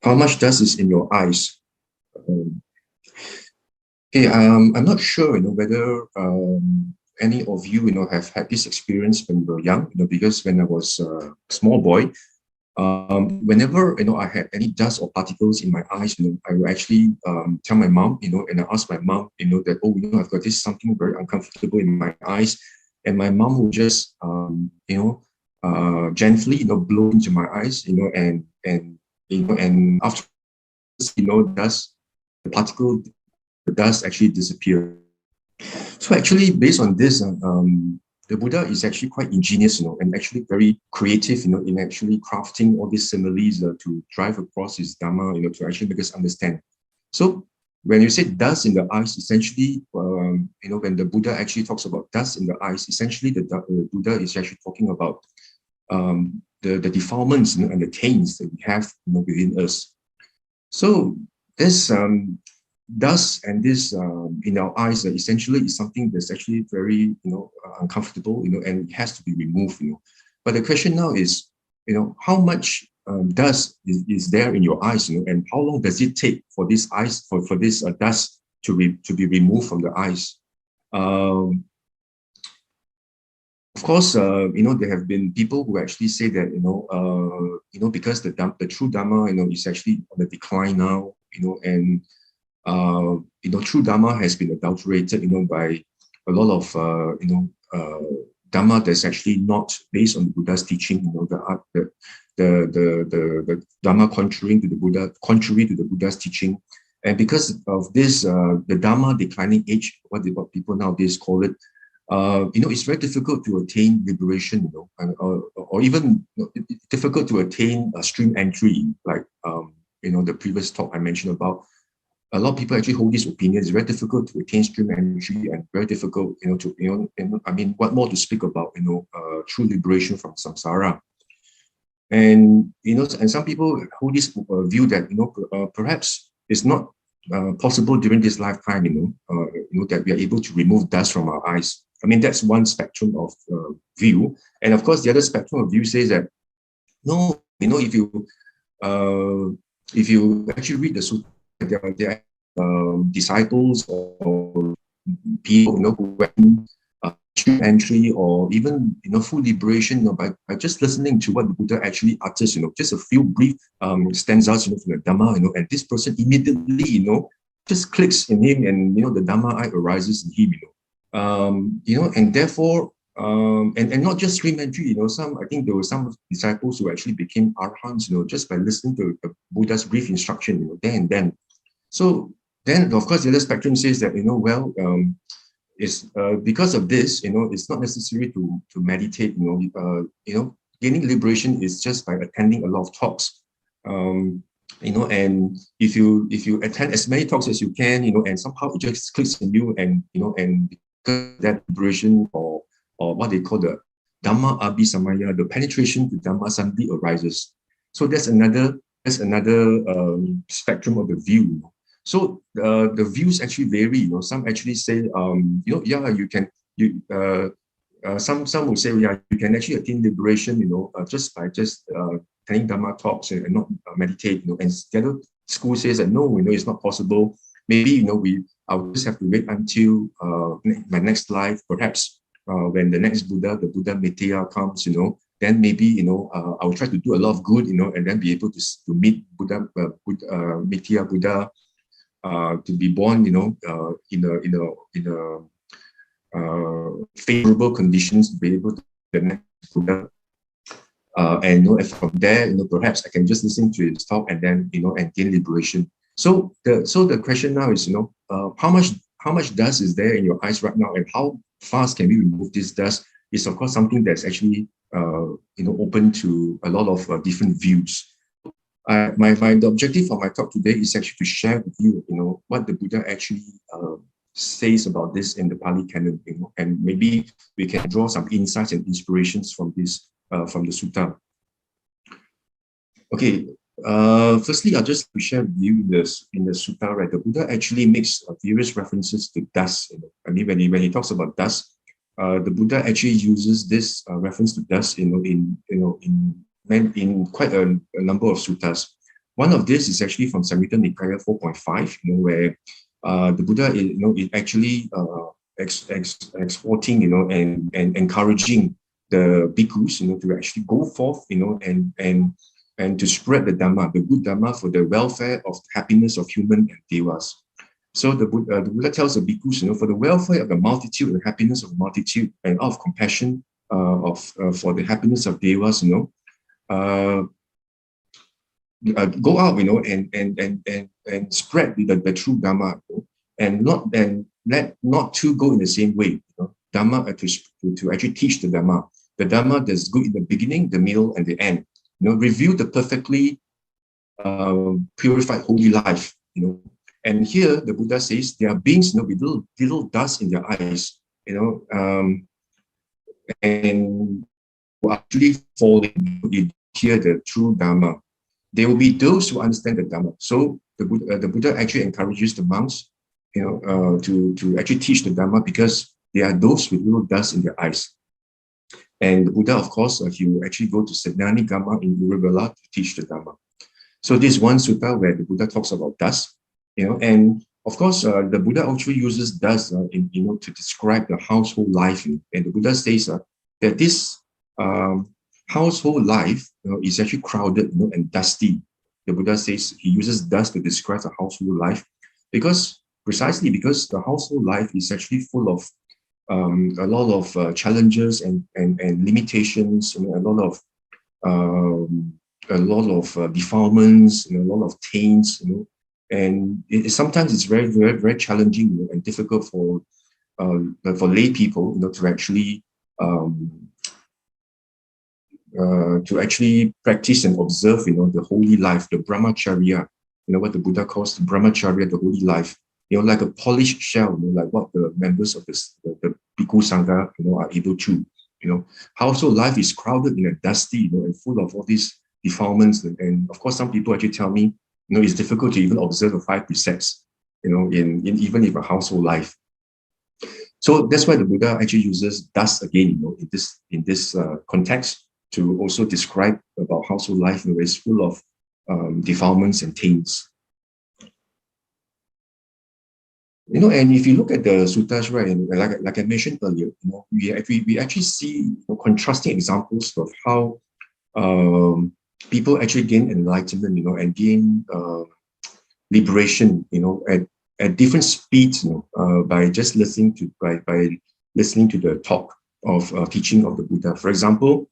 how much dust is in your eyes? Um, okay, I'm not sure, whether any of you, have had this experience when you were young, because when I was a small boy, whenever, I had any dust or particles in my eyes, I will actually tell my mom, and I ask my mom, that, oh, I've got this something very uncomfortable in my eyes. And my mom will just, gently, blow into my eyes, and after, dust, the dust actually disappear. So actually, based on this, the Buddha is actually quite ingenious, and actually very creative, in actually crafting all these similes to drive across his Dhamma, to actually make us understand. So when you say dust in the eyes, essentially, when the Buddha actually talks about dust in the eyes, essentially the Buddha is actually talking about the defilements, and the taints that we have, within us. So this dust and this in our eyes essentially is something that's actually very uncomfortable, and it has to be removed. But the question now is, how much dust is there in your eyes, and how long does it take for this dust to be removed from the eyes? Of course, there have been people who actually say that, because the true Dhamma, is actually on the decline now, and true Dhamma has been adulterated, by a lot of, Dhamma that's actually not based on the Buddha's teaching, the Dhamma contrary to the Buddha's teaching. And because of this, the Dhamma declining age, what people nowadays call it, it's very difficult to attain liberation, or even difficult to attain a stream entry, like, the previous talk I mentioned about. A lot of people actually hold this opinion. It's very difficult to attain stream entry, and very difficult, what more to speak about, true liberation from samsara. And, and some people hold this view that, perhaps it's not possible during this lifetime, that we are able to remove dust from our eyes. That's one spectrum of view. And of course, the other spectrum of view says that, no, if you actually read the Sutta, there are disciples or people, who have entry or even, full liberation, by just listening to what the Buddha actually utters, just a few brief stanzas, from the Dhamma, and this person immediately, just clicks in him, and, the Dhamma eye arises in him, and therefore, and not just stream entry, I think there were some disciples who actually became arhants, just by listening to the Buddha's brief instruction, there and then. So then, of course, the other spectrum says that, it's because of this, it's not necessary to meditate, gaining liberation is just by attending a lot of talks, and if you attend as many talks as you can, and somehow it just clicks in you, and and that liberation, or what they call the Dhamma Abhisamaya, the penetration to Dhamma suddenly arises. So that's another spectrum of the view. So the views actually vary. Some actually say, yeah, you can. Some will say, yeah, you can actually attain liberation, just by attending Dhamma talks and not meditate. And the other school says that no, it's not possible. Maybe I'll just have to wait until my next life, perhaps when the next Buddha, the Buddha Metteyya comes, then maybe I'll try to do a lot of good, and then be able to meet Buddha, Metteyya Buddha. To be born, in a favorable conditions, to be able to the next Buddha, and from there, perhaps I can just listen to his talk, and then and gain liberation. So the question now is, how much dust is there in your eyes right now, and how fast can we remove this dust? Is of course something that's actually open to a lot of different views. The objective of my talk today is actually to share with you, what the Buddha actually says about this in the Pali Canon, and maybe we can draw some insights and inspirations from this, from the Sutta. Okay, firstly, I'll just share with you this in the Sutta, right? The Buddha actually makes various references to dust. When he talks about dust, the Buddha actually uses this reference to dust, in quite a number of suttas. One of this is actually from Samyutta Nikaya 4.5, where the Buddha is, is actually exhorting, and encouraging the bhikkhus, to actually go forth, and to spread the Dhamma, the good Dhamma, for the welfare of happiness of human and devas. So the Buddha tells the bhikkhus, for the welfare of the multitude and happiness of the multitude, and out of compassion for the happiness of devas, go out, and spread the true Dhamma, and let not two go in the same way. Dhamma to actually teach the Dhamma. The Dhamma that's good in the beginning, the middle, and the end. Reveal the perfectly purified holy life. And here the Buddha says there are beings, with little dust in their eyes, and actually falling. You hear the true Dhamma. There will be those who understand the Dhamma. So the Buddha actually encourages the monks, to actually teach the Dhamma, because there are those with little dust in their eyes. And the Buddha, of course, he will actually go to Segnani Gama in Uruvela to teach the Dhamma. So this one sutta where the Buddha talks about dust, and of course, the Buddha actually uses dust, to describe the household life. And the Buddha says that this household life, is actually crowded, and dusty. The Buddha says he uses dust to describe the household life, precisely because the household life is actually full of a lot of challenges and limitations, a lot of defilements, a lot of taints, and sometimes it's very, very, very challenging, and difficult for lay people, to actually practice and observe, the holy life, the brahmacharya, what the Buddha calls the brahmacharya, the holy life, like a polished shell, like what the members of the Bhikkhu Sangha, are able to, household life is crowded, dusty, and full of all these defilements. And of course, some people actually tell me, it's difficult to even observe the 5 precepts, in even in a household life. So that's why the Buddha actually uses dust again, in this context, to also describe about household life, where it's full of defilements and taints. And if you look at the suttas, right, and like I mentioned earlier, we actually see contrasting examples of how people actually gain enlightenment, and gain liberation, at different speeds, by just listening to the talk of teaching of the Buddha. For example,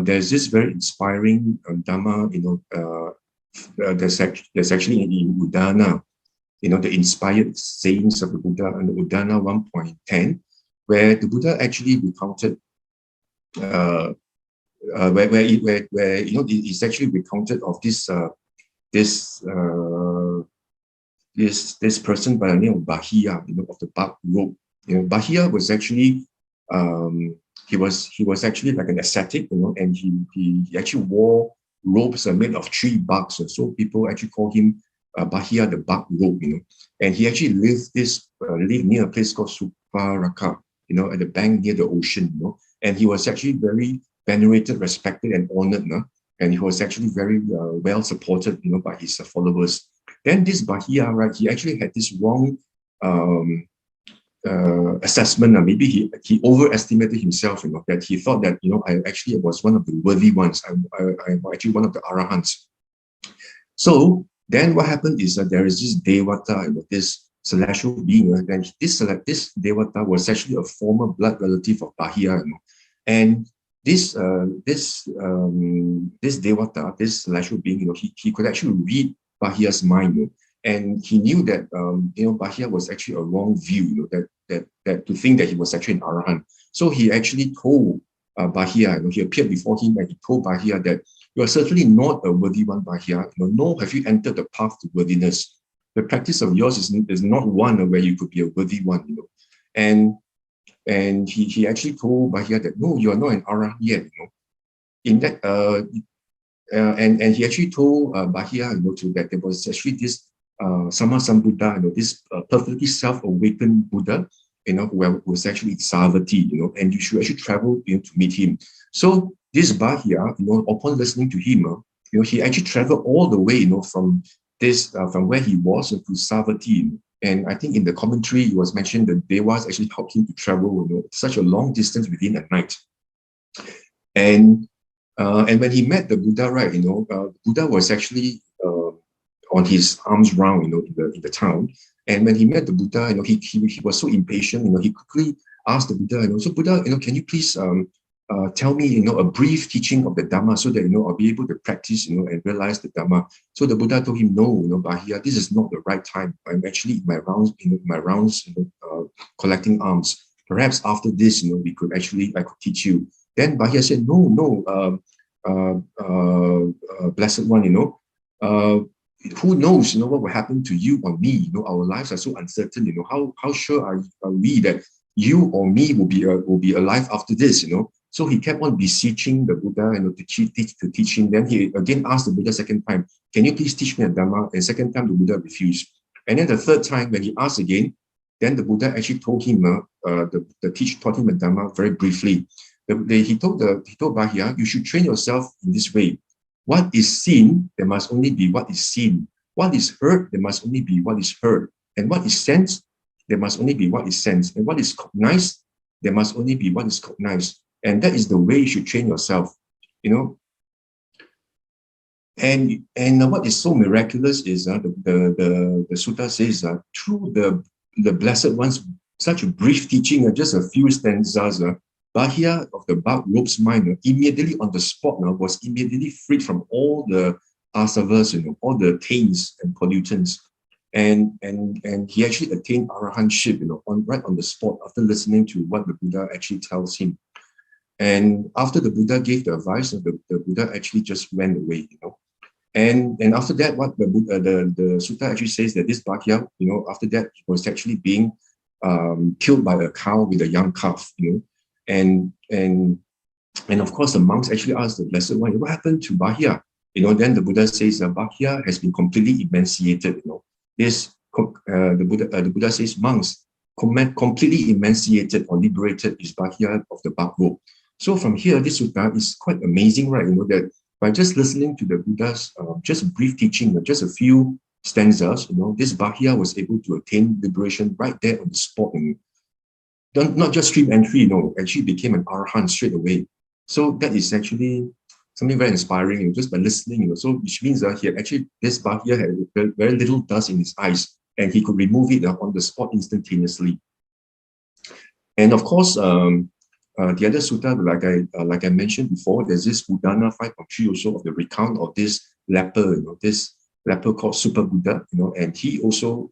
there's this very inspiring Dhamma, there's actually in Udana, the inspired sayings of the Buddha, and Udana 1.10, where the Buddha actually recounted, where it's actually recounted of this person by the name of Bahia, of the bark robe. Bahia was actually he was actually like an ascetic, and he actually wore robes made of tree barks. So people actually call him Bahia the bark robe, and he actually lived near a place called Suparaka, at the bank near the ocean, and he was actually very venerated, respected, and honored, and he was actually very well supported, by his followers. Then this Bahia, right, he actually had this wrong assessment. Maybe he overestimated himself, that he thought that, I actually was one of the worthy ones. I'm actually one of the arahants. So then what happened is that there is this Devata, this celestial being, and this Devata was actually a former blood relative of Bahia, and this Devata, this celestial being, he could actually read Bahia's mind, and he knew that Bahia was actually a wrong view, that to think that he was actually an arahant. So he actually told Bahia, he appeared before him, and he told Bahia that you are certainly not a worthy one, Bahia. Nor have you entered the path to worthiness. The practice of yours is not one where you could be a worthy one, And he actually told Bahia that no, you are not an arahant yet, In that and he actually told Bahia, that there was actually this Sama Sambuddha, this perfectly self-awakened Buddha, who was actually in Savatthi, and you should actually travel to meet him. So this Bahia, upon listening to him, he actually traveled all the way, from this, from where he was to Savatthi. And I think in the commentary, it was mentioned that Devas actually helped him to travel, such a long distance within a night. And when he met the Buddha, right, Buddha was actually on his arms round, in the town. And when he met the Buddha, he was so impatient, he quickly asked the Buddha, so Buddha, can you please tell me, a brief teaching of the Dhamma so that, I'll be able to practice, and realize the Dhamma. So the Buddha told him, no, Bahia, this is not the right time. I'm actually in my rounds, collecting alms. Perhaps after this, I could teach you. Then Bahia said, no, blessed one, who knows, what will happen to you or me? Our lives are so uncertain. How sure are we that you or me will be alive after this? So he kept on beseeching the Buddha, to teach him. Then he again asked the Buddha second time, can you please teach me a Dhamma? And second time the Buddha refused. And then the third time when he asked again, then the Buddha actually told him, taught him a Dhamma very briefly. He told Bahia, you should train yourself in this way. What is seen, there must only be what is seen. What is heard, there must only be what is heard. And what is sensed, there must only be what is sensed. And what is cognized, there must only be what is cognized. And that is the way you should train yourself, And what is so miraculous is the sutta says through the Blessed One's such a brief teaching, just a few stanzas, Bahia of the bark robe's mind immediately on the spot was immediately freed from all the asavas, all the taints and pollutants. And he actually attained arahantship, right on the spot after listening to what the Buddha actually tells him. And after the Buddha gave the advice, the Buddha actually just went away, And after that, what the sutta actually says that this Bhakya, after that, he was actually being killed by a cow with a young calf, And of course, the monks actually asked the Blessed One, what happened to Bahia? Then the Buddha says Bahia has been completely emancipated. The Buddha says monks completely emancipated or liberated is Bahia of the bark robe. So from here, this sutta is quite amazing, right? That by just listening to the Buddha's just a brief teaching, just a few stanzas, this Bahia was able to attain liberation right there on the spot. Not just stream entry, actually became an arahant straight away. So that is actually something very inspiring, just by listening, so which means that this Bahia had very little dust in his eyes, and he could remove it on the spot instantaneously. And of course, the other sutta, like I mentioned before, there's this Udana 5.3 also of the recount of this leper, this leper called Super Buddha, and he also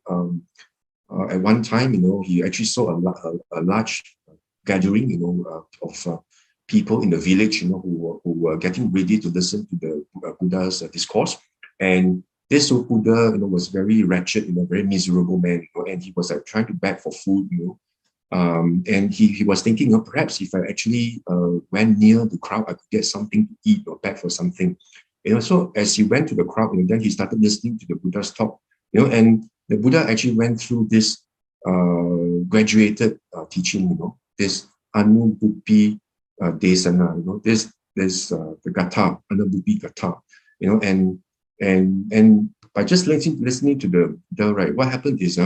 at one time, he actually saw a large gathering, of people in the village, who were getting ready to listen to the Buddha's discourse, and this Buddha, was very wretched, very miserable man, and he was trying to beg for food, and he was thinking, perhaps if I actually went near the crowd, I could get something to eat or beg for something. So as he went to the crowd, then he started listening to the Buddha's talk, and the Buddha actually went through this graduated teaching, this Anubupi Desana, this the Gatha, Anubupi Gatha, and by just listening to the Buddha, right, what happened is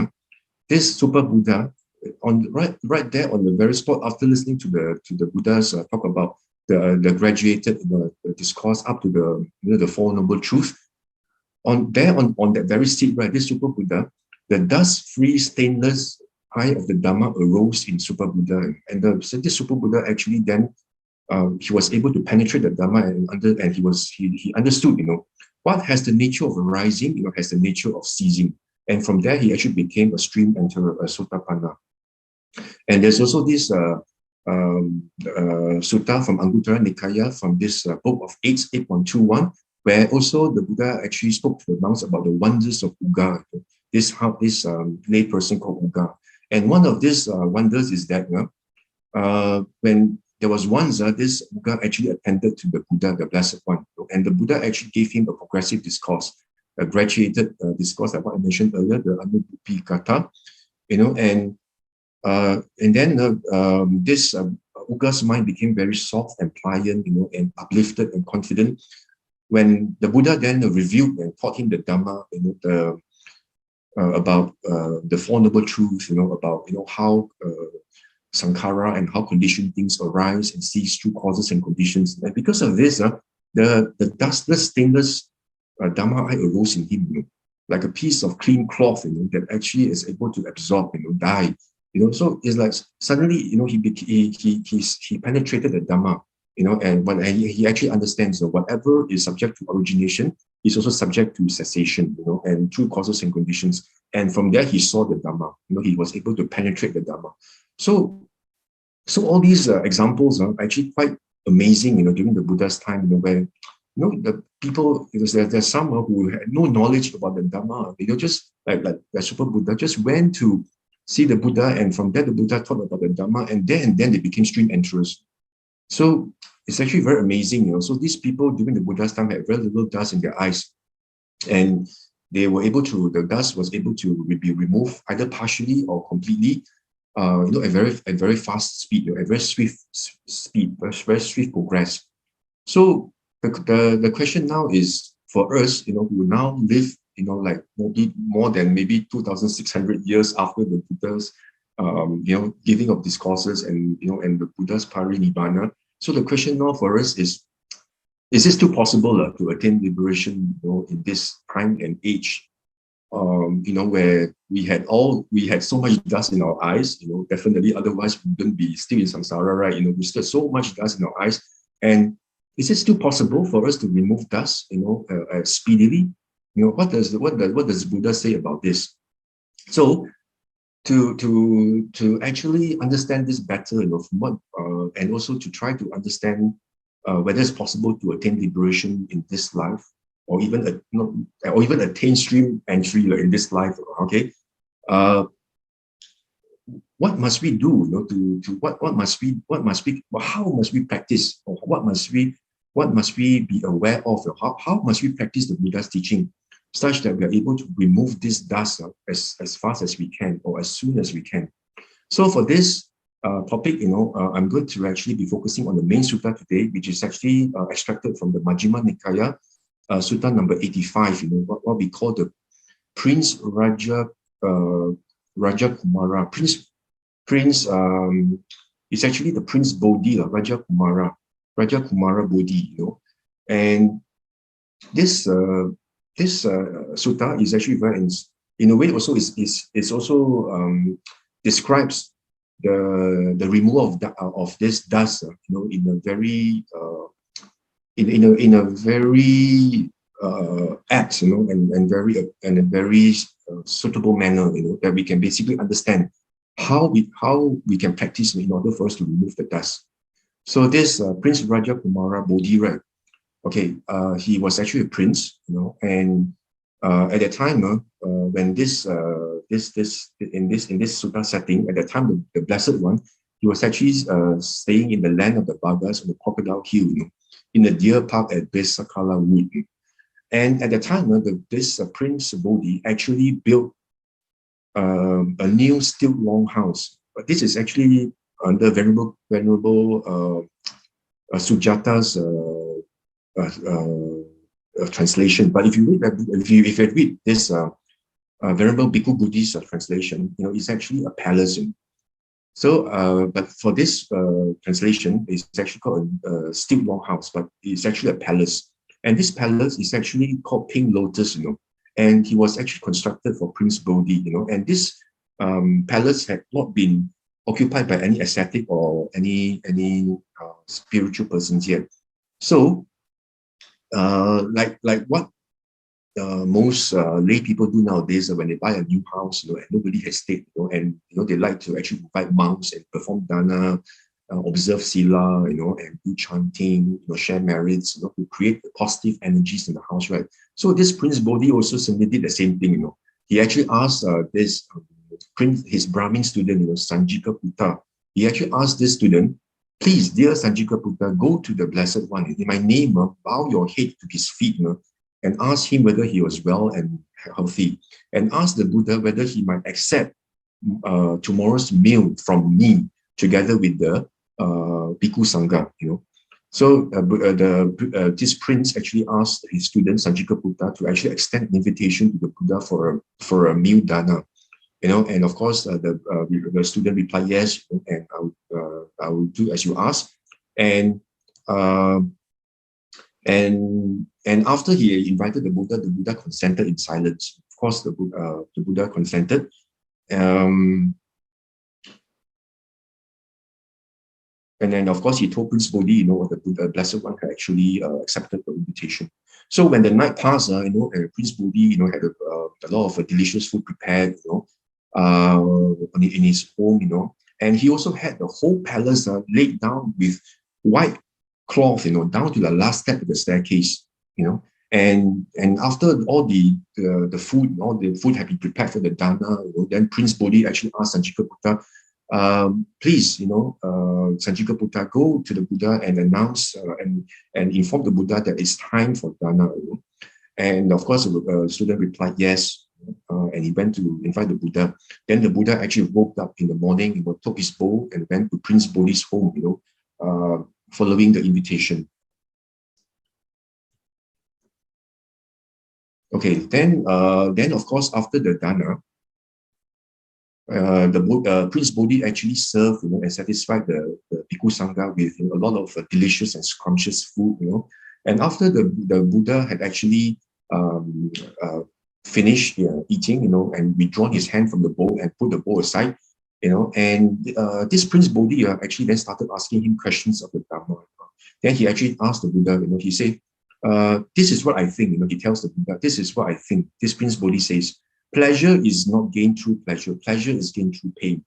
this Super Buddha, right there on the very spot, after listening to the Buddha's talk about the graduated the discourse up to the Four Noble Truths, on that very seat, right, this Super Buddha, the dust-free stainless eye of the Dhamma arose in Super Buddha, and this Super Buddha actually then he was able to penetrate the Dhamma and he understood, what has the nature of arising, has the nature of ceasing, and from there he actually became a stream enterer, a Sotapanna. And there's also this sutta from Anguttara Nikaya, from this book of 8.21, where also the Buddha actually spoke to the monks about the wonders of Uga, this lay person called Uga. And one of these wonders is that when there was once this Uga actually attended to the Buddha, the Blessed One, and the Buddha actually gave him a progressive discourse, a graduated discourse, like what I mentioned earlier, the Anubupi Kata, and then this Uga's mind became very soft and pliant, and uplifted and confident. when the Buddha then revealed and taught him the Dhamma, about the Four Noble Truths, about how sankhara and how conditioned things arise and cease through causes and conditions. And because of this, the dustless, stainless Dhamma eye arose in him, like a piece of clean cloth, that actually is able to absorb, dye. So it's like suddenly, he penetrated the Dhamma, and when he actually understands, whatever is subject to origination is also subject to cessation, and through causes and conditions. And from there, he saw the Dhamma. He was able to penetrate the Dhamma. So all these examples are actually quite amazing, during the Buddha's time, where the people, there's some who had no knowledge about the Dhamma. Just like Super Buddha just went to see the Buddha, and from there the Buddha taught about the Dhamma, and then they became stream enterers. So it's actually very amazing. So these people during the Buddha's time had very little dust in their eyes, and they were able to, the dust was able to be removed either partially or completely, at very fast speed, at very swift speed, very swift progress. So the question now is for us, who now live, like maybe more than maybe 2,600 years after the Buddha's, giving of discourses and the Buddha's parinibbana. So the question now for us is it still possible to attain liberation, in this time and age, where we had so much dust in our eyes, definitely, otherwise we wouldn't be still in samsara, right? We still so much dust in our eyes. And is it still possible for us to remove dust, speedily? What does Buddha say about this? So to actually understand this better, from what, and also to try to understand whether it's possible to attain liberation in this life, or even attain stream entry in this life. Okay, what must we do? How must we practice? Or what must we be aware of? How must we practice the Buddha's teaching, such that we are able to remove this dust as fast as we can, or as soon as we can? So for this topic, I'm going to actually be focusing on the main sutta today, which is actually extracted from the Majjhima Nikaya, sutta number 85. What we call the Prince Raja Kumara. Prince is actually the Prince Bodhi, Raja Kumara Bodhi. And this sutta is actually very, in a way, also is also describes the removal of this dust, in a very apt, and a very suitable manner, that we can basically understand how we can practice in order for us to remove the dust. So this Prince Raja Kumara Bodhi, right? Okay, he was actually a prince, and at that time, when this in this sutta setting, at that time, the Blessed One, he was actually staying in the land of the Bhagas on the Crocodile Hill, in the deer park at Ghatikara Loo. And at the time, this Prince Bodhi actually built a new stilt long house. But this is actually under Venerable Sujata's translation. But if you read this Venerable Bhikkhu Buddhist translation, it's actually a palace. So, but for this translation, it's actually called a stilt long house, but it's actually a palace. And this palace is actually called Pink Lotus, and he was actually constructed for Prince Bodhi, and this palace had not been occupied by any ascetic or any spiritual persons yet. So, like what most lay people do nowadays, when they buy a new house, and nobody has stayed, and they like to actually invite monks and perform dana, observe sila, and do chanting, share merits, to create positive energies in the house, right? So this Prince Bodhi also simply did the same thing. He actually asked his Brahmin student, Sanjika Putta. He actually asked this student, please, dear Sanjika Putta, go to the Blessed One in my name, bow your head to his feet, and ask him whether he was well and healthy, and ask the Buddha whether he might accept tomorrow's meal from me, together with the Bhikkhu Sangha, So this prince actually asked his student Sanjika Buddha to actually extend an invitation to the Buddha for a meal dana, and of course the student replied yes, and I will do as you ask, and uh, and after he invited the Buddha consented in silence. Of course, the Buddha consented. Um, And then, of course, he told Prince Bodhi, the Buddha, Blessed One had actually accepted the invitation. So when the night passed, Prince Bodhi, had a lot of delicious food prepared, in his home, and he also had the whole palace laid down with white cloth, down to the last step of the staircase, and after all the food, all the food had been prepared for the dana, then Prince Bodhi actually asked Sanjika Buddha, please, Sanjika Buddha, go to the Buddha and announce and inform the Buddha that it's time for dana. And of course, the student replied yes, and he went to invite the Buddha. Then the Buddha actually woke up in the morning, took his bowl and went to Prince Bodhi's home, following the invitation. Okay, then of course, after the dana, Prince Bodhi actually served, and satisfied the Bhikkhu Sangha with a lot of delicious and scrumptious food, And after the Buddha had actually finished eating, and withdrawn his hand from the bowl and put the bowl aside, and this Prince Bodhi actually then started asking him questions of the Dharma. Then he actually asked the Buddha, he said, this is what I think, he tells the Buddha, this is what I think. This Prince Bodhi says, pleasure is not gained through pleasure. Pleasure is gained through pain,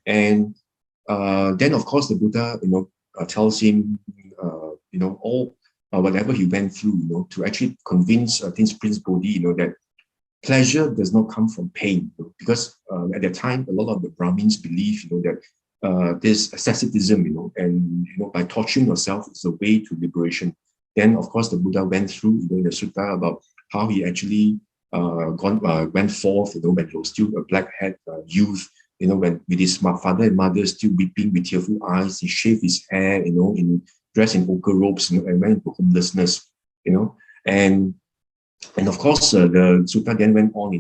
And then, of course, the Buddha, tells him, all whatever he went through, to actually convince this Prince Bodhi, that pleasure does not come from pain, because at that time, a lot of the Brahmins believe, that this asceticism, and by torturing yourself is a way to liberation. Then, of course, the Buddha went through, in the sutta about how he actually went forth, when he was still a black-haired youth, when with his father and mother still weeping with tearful eyes, he shaved his hair, dressed in ochre robes, and went into homelessness, and of course the sutta then went on,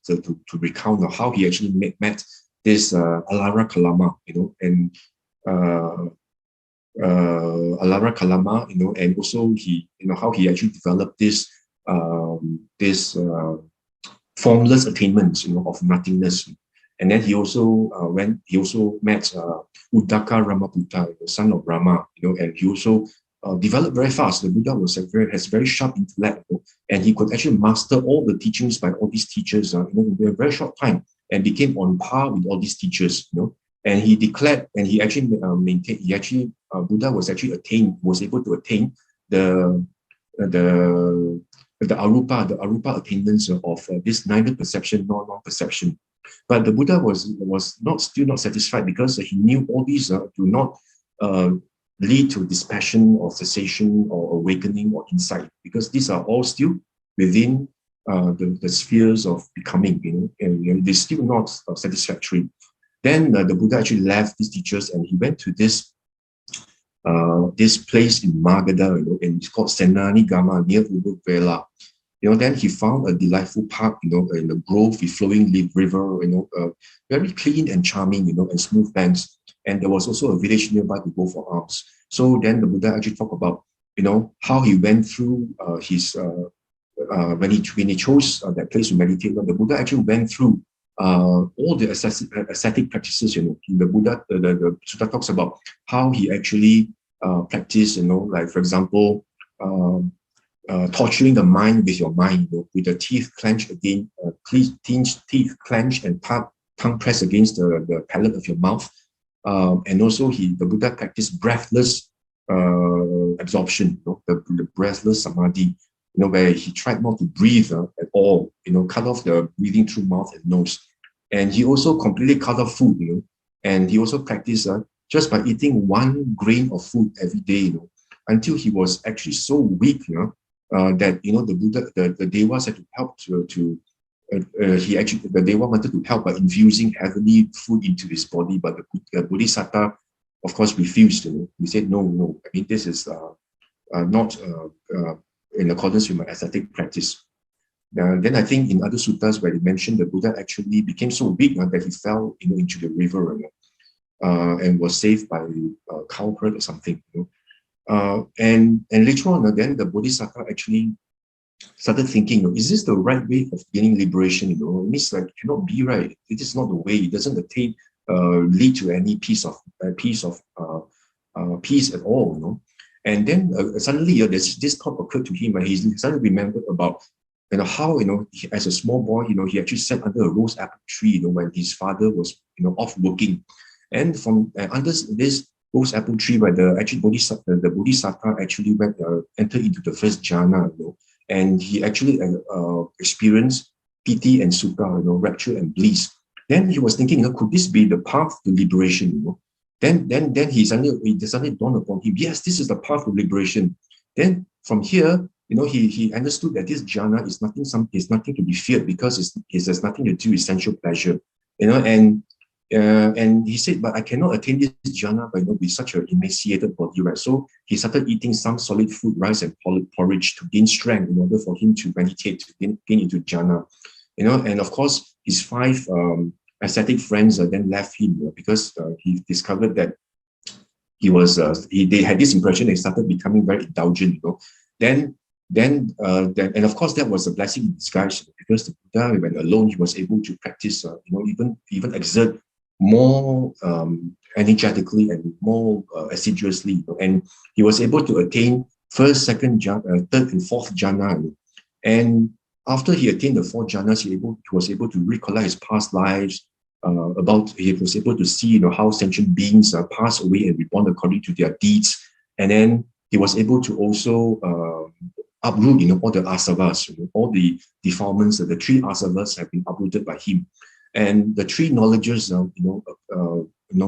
to recount how he actually met this Alara Kalama, and Alara Kalama, and also he, how he actually developed this formless attainments, of nothingness. And then he also met Uddaka Ramaputta, the son of Rama, and he also developed very fast. The Buddha has very sharp intellect, and he could actually master all the teachings by all these teachers, in a very short time, and became on par with all these teachers, And he declared, and he actually maintained. Buddha was able to attain the arupa attainments of this neither perception nor non-perception. But the Buddha was still not satisfied, because he knew all these do not lead to dispassion or cessation or awakening or insight, because these are all still within the spheres of becoming, and they're still not satisfactory. Then the Buddha actually left these teachers, and he went to this place in Magadha, and it's called Senani Gama, near Ubud. Then he found a delightful park, in a grove with flowing river, very clean and charming, and smooth banks. And there was also a village nearby to go for alms. So then the Buddha actually talked about, how he went through his, when he chose that place to meditate. The Buddha actually went through all the ascetic practices. The Buddha, the Sutta talks about how he actually practiced, like, for example, torturing the mind with your mind, with the teeth clenched again, teeth clenched and tongue pressed against the palate of your mouth. And also the Buddha practiced breathless absorption, the breathless samadhi, where he tried not to breathe at all, cut off the breathing through mouth and nose. And he also completely cut off food, and he also practiced just by eating 1 grain of food every day, until he was actually so weak, that the Buddha, the Devas had to help the Deva wanted to help by infusing heavenly food into his body, but the Bodhisattva of course, refused. He said, no, I mean, this is not in accordance with my ascetic practice. Then I think in other suttas where he mentioned the Buddha actually became so weak that he fell into the river and was saved by a cowherd or something. And later on, then the Bodhisattva actually started thinking, is this the right way of gaining liberation? It means like, it cannot be right. It is not the way. It doesn't lead to any peace at all. And then suddenly this thought occurred to him, and he suddenly remembered about how as a small boy he actually sat under a rose apple tree when his father was off working, and from under this rose apple tree, where the Bodhisattva actually entered into the first jhana, and he actually experienced piti and sukha, rapture and bliss. Then he was thinking, could this be the path to liberation? Then it suddenly dawned upon him, yes, this is the path to liberation. Then from here, he understood that this jhana is nothing to be feared, because it has nothing to do with sensual pleasure. And he said, but I cannot attain this jhana with such an emaciated body, right? So he started eating some solid food, rice and porridge, to gain strength in order for him to meditate, to gain into jhana. And of course, his 5 ascetic friends then left him because he discovered that they had this impression they started becoming very indulgent. Then and of course that was a blessing in disguise, because the Buddha, when alone, he was able to practice, even exert more energetically and more assiduously, and he was able to attain first, second, third, and fourth jhana. And after he attained the 4 jhanas, he was able to recollect his past lives. He was able to see how sentient beings pass away and reborn according to their deeds, and then he was able to also uproot all the asavas, all the defilements. The 3 asavas have been uprooted by him, and the 3 knowledges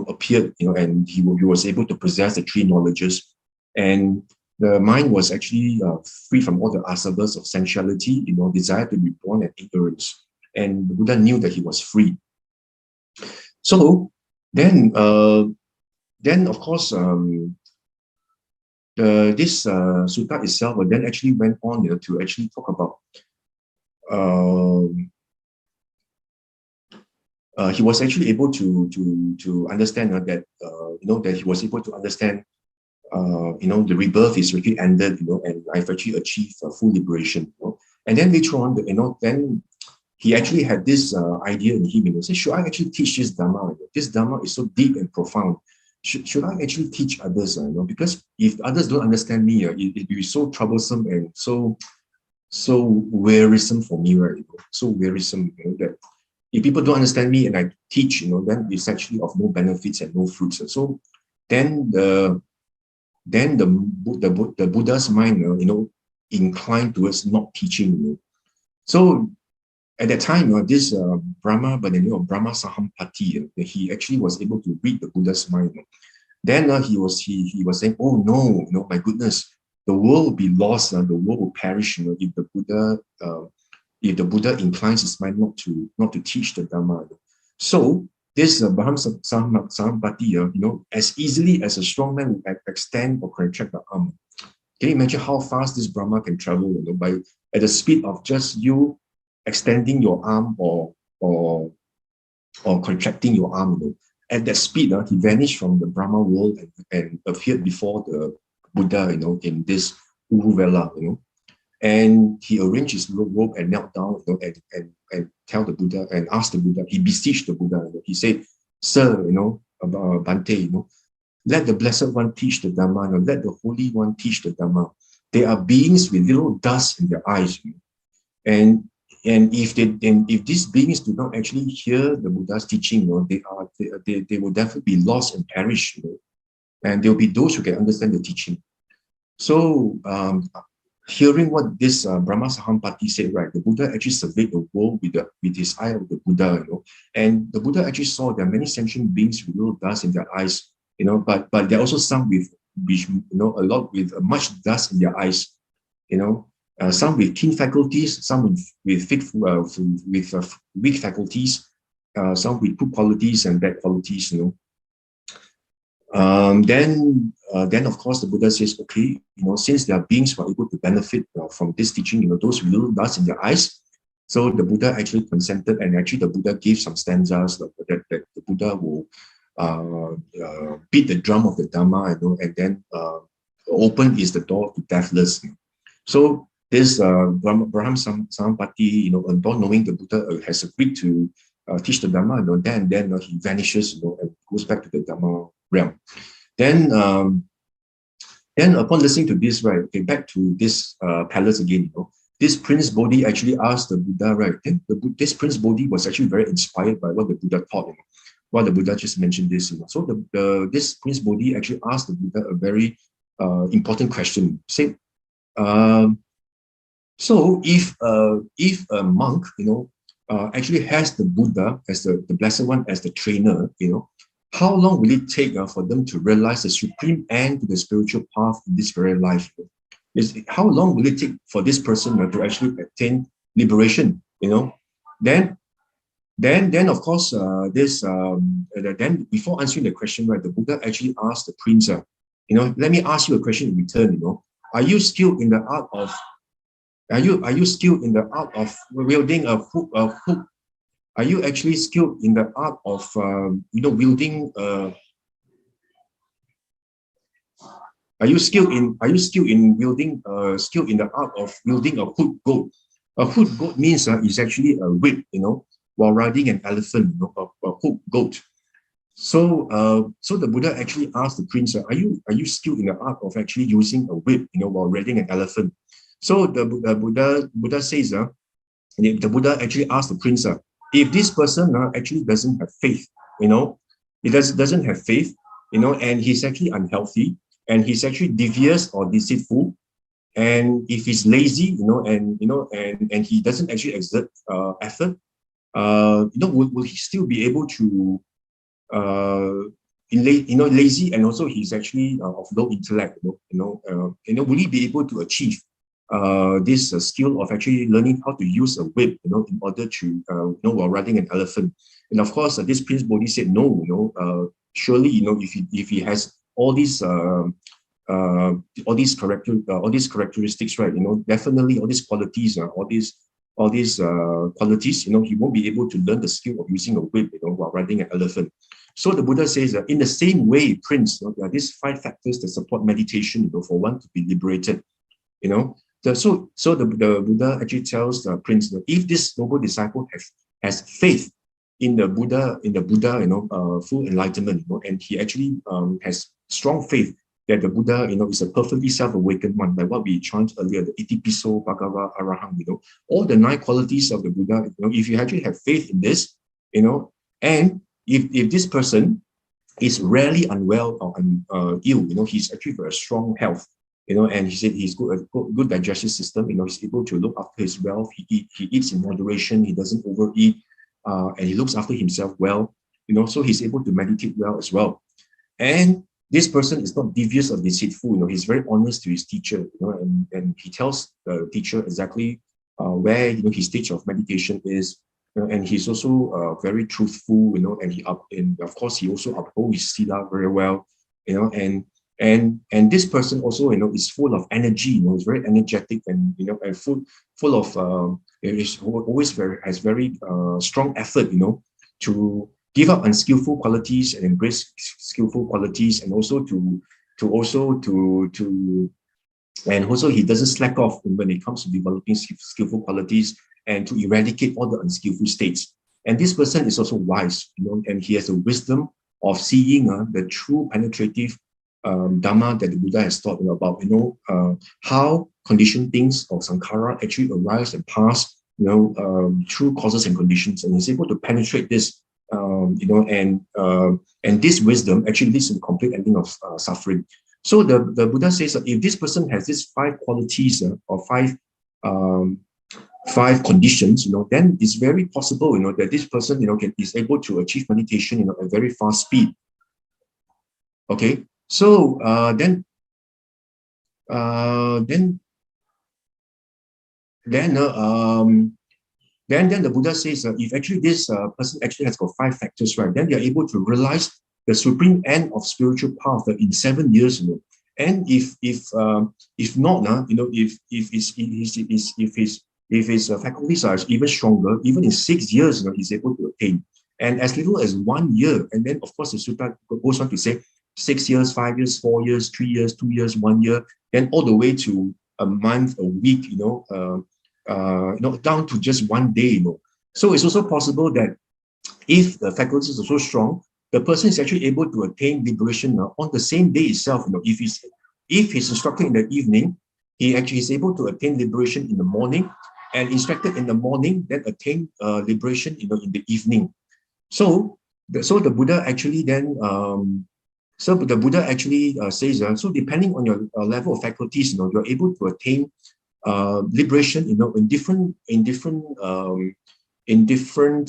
appeared, and he was able to possess the 3 knowledges, and the mind was actually free from all the asavas of sensuality, desire to be born, and ignorance. And the Buddha knew that he was free. So then of course, this sutta itself then actually went on to actually talk about he was actually able to understand that that he was able to understand the rebirth is really ended, and I've actually achieved full liberation. And then later on, then he actually had this idea in him, say, should I actually teach this Dhamma? This Dhamma is so deep and profound. Should I actually teach others? Because if others don't understand me, it will be so troublesome and so wearisome for me, right? So wearisome, that if people don't understand me and I teach, then it's actually of no benefits and no fruits. So then the Buddha's mind, inclined towards not teaching. So at that time, this Brahma, by the name of Brahma Sahampati, he actually was able to read the Buddha's mind. Then he was saying, oh no, my goodness, the world will be lost, the world will perish, if the Buddha inclines his mind not to teach the Dhamma. So this Brahma Sahampati, as easily as a strong man would extend or contract the arm. Can you imagine how fast this Brahma can travel? At the speed of just you extending your arm or contracting your arm. At that speed, he vanished from the Brahma world and appeared before the Buddha, in this Uruvela, and he arranged his robe and knelt down, and tell the Buddha and asked the Buddha. He beseeched the Buddha. He said, "Sir, Bhante, let the Blessed One teach the Dhamma. Let the Holy One teach the Dhamma. They are beings with little dust in their eyes, and if these beings do not actually hear the Buddha's teaching, they will definitely be lost and perish, and there will be those who can understand the teaching." So hearing what this Brahma Sahampati said, right, the Buddha actually surveyed the world with his eye of the Buddha, and the Buddha actually saw there are many sentient beings with little dust in their eyes, but there are also some with a lot with much dust in their eyes, some with keen faculties, some with weak faculties, some with good qualities and bad qualities, Then of course the Buddha says, okay, since there are beings who are able to benefit from this teaching, those with little dust in their eyes. So the Buddha actually consented, and actually the Buddha gave some stanzas that the Buddha will beat the drum of the Dhamma, and then open is the door to deathless. So this Braham Samampati, upon knowing the Buddha has agreed to teach the Dhamma, then he vanishes, and goes back to the Dhamma realm. Then upon listening to this, right, okay, back to this palace again, this Prince Bodhi actually asked the Buddha, right, then this Prince Bodhi was actually very inspired by what the Buddha taught, while the Buddha just mentioned this. So this Prince Bodhi actually asked the Buddha a very important question. Say, so if a monk, actually has the Buddha as the Blessed One as the trainer, how long will it take for them to realize the supreme end to the spiritual path in this very life? How long will it take for this person to actually attain liberation? Then of course then before answering the question, right, the Buddha actually asked the prince, let me ask you a question in return. Are you skilled in the art of wielding a hook? Are you actually skilled in the art of wielding? Are you skilled in wielding? Skilled in the art of wielding a hook goat? A hook goat means is actually a whip, while riding an elephant, a hook goat. So the Buddha actually asked the prince, are you skilled in the art of actually using a whip, while riding an elephant? So the Buddha says, the Buddha actually asked the prince, if this person actually doesn't have faith, he doesn't have faith, and he's actually unhealthy, and he's actually devious or deceitful, and if he's lazy, and he doesn't actually exert effort, will he still be able to lazy, and also he's actually of low intellect, will he be able to achieve this skill of actually learning how to use a whip, in order to, while riding an elephant? And of course, this Prince Bodhi said, no, surely, if he has all these characteristics, right, definitely all these qualities, qualities, he won't be able to learn the skill of using a whip, while riding an elephant. So the Buddha says that in the same way, Prince, there are these 5 factors that support meditation, for one to be liberated, So the Buddha actually tells the prince that if this noble disciple has faith in the Buddha, full enlightenment, and he actually has strong faith that the Buddha, is a perfectly self-awakened one, like what we chanted earlier, the Itipiso, Bhagava, Arahant, all the 9 qualities of the Buddha, if you actually have faith in this, and if this person is rarely unwell or ill, he's actually very strong health, and he said he's good digestive system, he's able to look after his wealth, he eats in moderation, he doesn't overeat, and he looks after himself well, so he's able to meditate well as well. And this person is not devious or deceitful, he's very honest to his teacher, and he tells the teacher exactly where, his stage of meditation is, and he's also very truthful, and of course he also upholds his sila very well, and this person also, is full of energy, is very energetic, and and full of is always has very strong effort, to give up unskillful qualities and embrace skillful qualities, and also and also he doesn't slack off when it comes to developing skillful qualities and to eradicate all the unskillful states. And this person is also wise, and he has the wisdom of seeing the true penetrative Dhamma that the Buddha has taught about, how conditioned things of sankhara actually arise and pass, through causes and conditions, and he's able to penetrate this, and this wisdom actually leads to the complete ending of suffering. So the Buddha says that if this person has these 5 qualities or 5 conditions, then it's very possible, that this person, is able to achieve meditation, at a very fast speed. Okay, so then the Buddha says if actually this person actually has got 5 factors, right, then they are able to realize the supreme end of spiritual path in 7 years, And if not, if his faculties are even stronger, even in 6 years, he's able to attain. And as little as 1 year, and then of course the sutta goes on to say 6 years, 5 years, 4 years, 3 years, 2 years, 1 year, then all the way to a month, a week, down to just 1 day, So it's also possible that if the faculties are so strong, the person is actually able to attain liberation on the same day itself. If he's instructed in the evening, he actually is able to attain liberation in the morning, and instructed in the morning, then attain liberation, in the evening. So the Buddha actually then says, so depending on your level of faculties, you're able to attain liberation, in different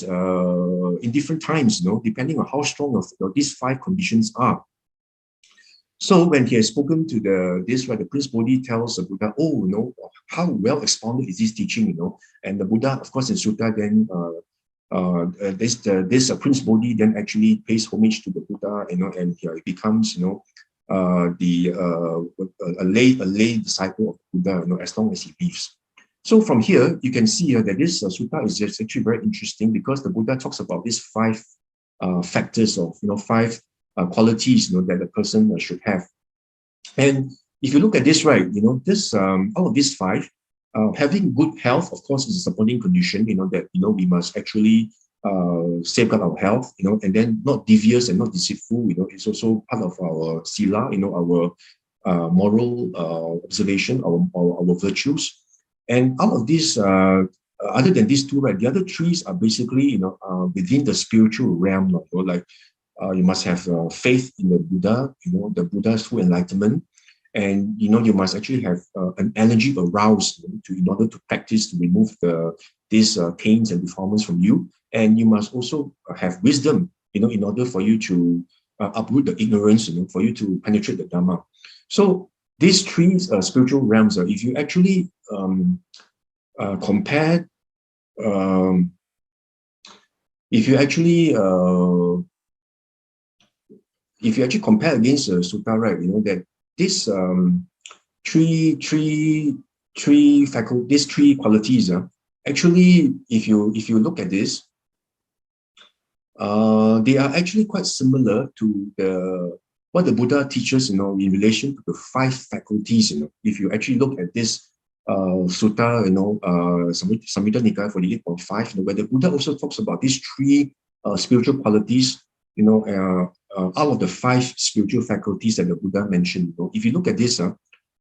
times, depending on how strong these 5 conditions are. So when he has spoken to the Prince Bodhi tells the Buddha, how well expounded is this teaching, and the Buddha, of course, in Sutta, then this Prince Bodhi then actually pays homage to the Buddha, and he becomes, a lay disciple of the Buddha, as long as he lives. So from here, you can see that this sutta is just actually very interesting, because the Buddha talks about these 5 factors of, 5 qualities, that a person should have. And if you look at this, right, this all of these 5, having good health, of course, is a supporting condition, that, we must actually safeguard our health, and then not devious and not deceitful, it's also part of our sila, our moral observation, our virtues. And out of these, other than these 2, right, the other 3 are basically, within the spiritual realm, like you must have faith in the Buddha, the Buddha's full enlightenment, and you must actually have an energy aroused in order to practice to remove these taints and defilements from you, and you must also have wisdom, in order for you to uproot the ignorance, for you to penetrate the Dhamma. So these 3 spiritual realms, if you actually compare, if you actually compare against the sutta, right, that this these 3 qualities, actually, if you look at this, they are actually quite similar to what the Buddha teaches, in relation to the 5 faculties. If you actually look at this sutta, Samyutta Nikaya 48.5, where the Buddha also talks about these 3 spiritual qualities, out of the 5 spiritual faculties that the Buddha mentioned. If you look at this,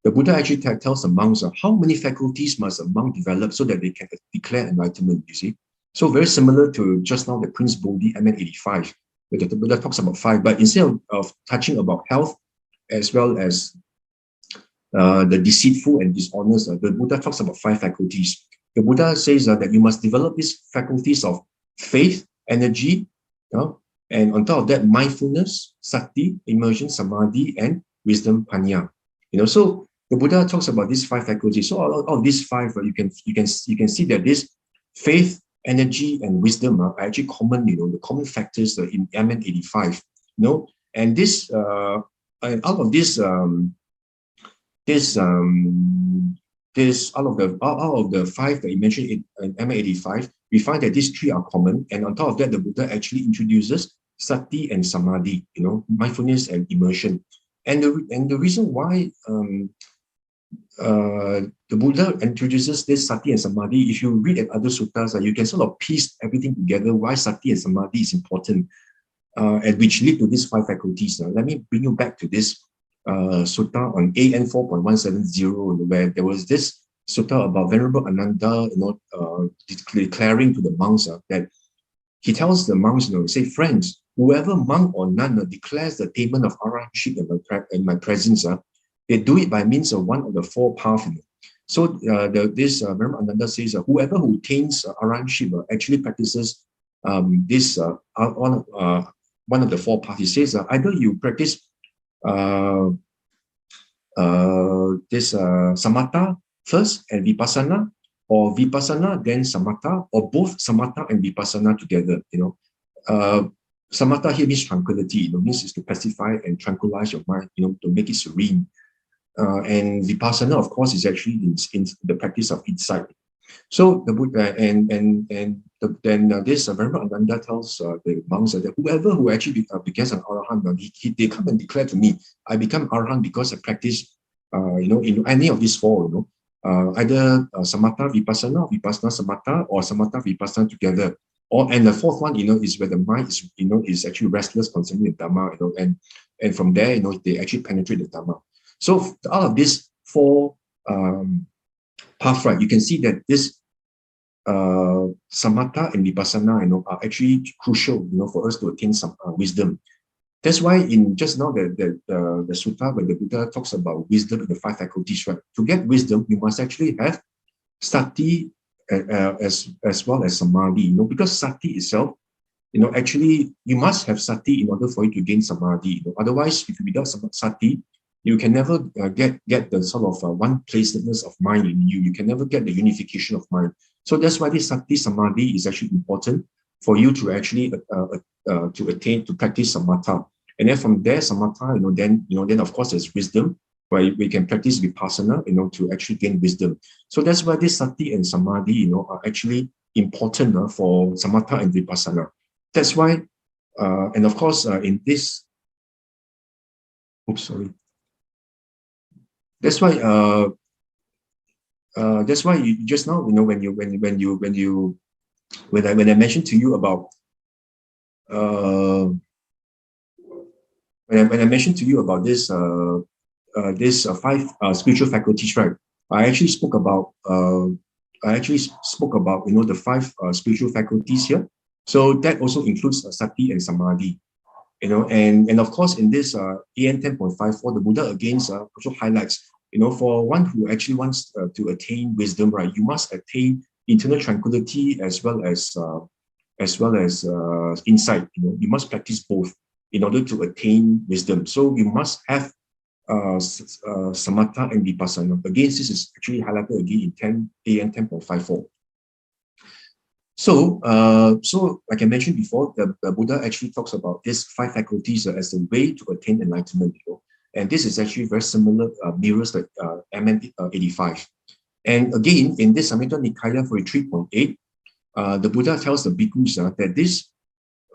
the Buddha actually tells the monks how many faculties must a monk develop so that they can declare enlightenment, you see. So very similar to just now the Prince Bodhi, MN 85, where the Buddha talks about 5, but instead of touching about health as well as the deceitful and dishonest, the Buddha talks about 5 faculties. The Buddha says that you must develop these faculties of faith, energy, and on top of that, mindfulness, sati, immersion, samadhi, and wisdom, panya. So the Buddha talks about these 5 faculties. So all of these 5, you can see that this faith, energy, and wisdom are actually common, the common factors in MN 85. And this, and out of this, out of the 5 that you mentioned in MN 85, we find that these 3 are common, and on top of that, the Buddha actually introduces sati and samadhi, mindfulness and immersion. And the reason why the Buddha introduces this sati and samadhi, if you read at other suttas, you can sort of piece everything together, why sati and samadhi is important, and which lead to these 5 faculties. Let me bring you back to this sutta on AN 4.170, where there was this sutta about Venerable Ananda, declaring to the monks that he tells the monks, say, friends, whoever monk or nun declares the attainment of arahantship in my presence, they do it by means of one of the 4 paths. So this Venerable Ananda says, whoever who attains arahantship actually practices this one of the 4 paths. He says, either you practice this samatha first and vipassana, or vipassana then samatha, or both samatha and vipassana together. Samatha here means tranquility, means is to pacify and tranquilize your mind, to make it serene. And vipassana, of course, is actually in the practice of insight. So the Buddha then this Venerable Ananda tells the monks that whoever who actually becomes an arahant, they come and declare to me, I become arahant because I practice, in any of these four, either samatha vipassana, vipassana samatha, or samatha vipassana together. And the fourth one, is where the mind is, is actually restless concerning the Dhamma, and from there, they actually penetrate the Dhamma. So out of these four paths, right, you can see that this samatha and vipassana, are actually crucial, for us to attain some wisdom. That's why in just now the sutta where the Buddha talks about wisdom in the five faculties, right? To get wisdom, you must actually have sati as well as samadhi, because sati itself, actually you must have sati in order for you to gain samadhi. Otherwise, if you without sati, you can never get the sort of one-placeness of mind in you. You can never get the unification of mind. So that's why this sati samadhi is actually important for you to actually to attain, to practice samatha. And then from there, samatha, then of course there's wisdom, where we can practice vipassana, to actually gain wisdom. So that's why this sati and samadhi, are actually important for samatha and vipassana. That's why, and of course, in this, oops, sorry. That's why you just now, when I mentioned to you about when I mentioned to you about this five spiritual faculties, right? I actually spoke about the five spiritual faculties here. So that also includes sati and samadhi. And of course, in this AN 10.54, the Buddha again also highlights, for one who actually wants to attain wisdom, right, you must attain internal tranquility as well as insight. You must practice both in order to attain wisdom. So you must have samatha and vipassana. Again, this is actually highlighted again in AN 10.54. So, like I mentioned before, the Buddha actually talks about these five faculties as a way to attain enlightenment. And this is actually very similar, mirrors the MN 85. And again, in this Samyutta Nikaya 43.8, the Buddha tells the bhikkhus that this,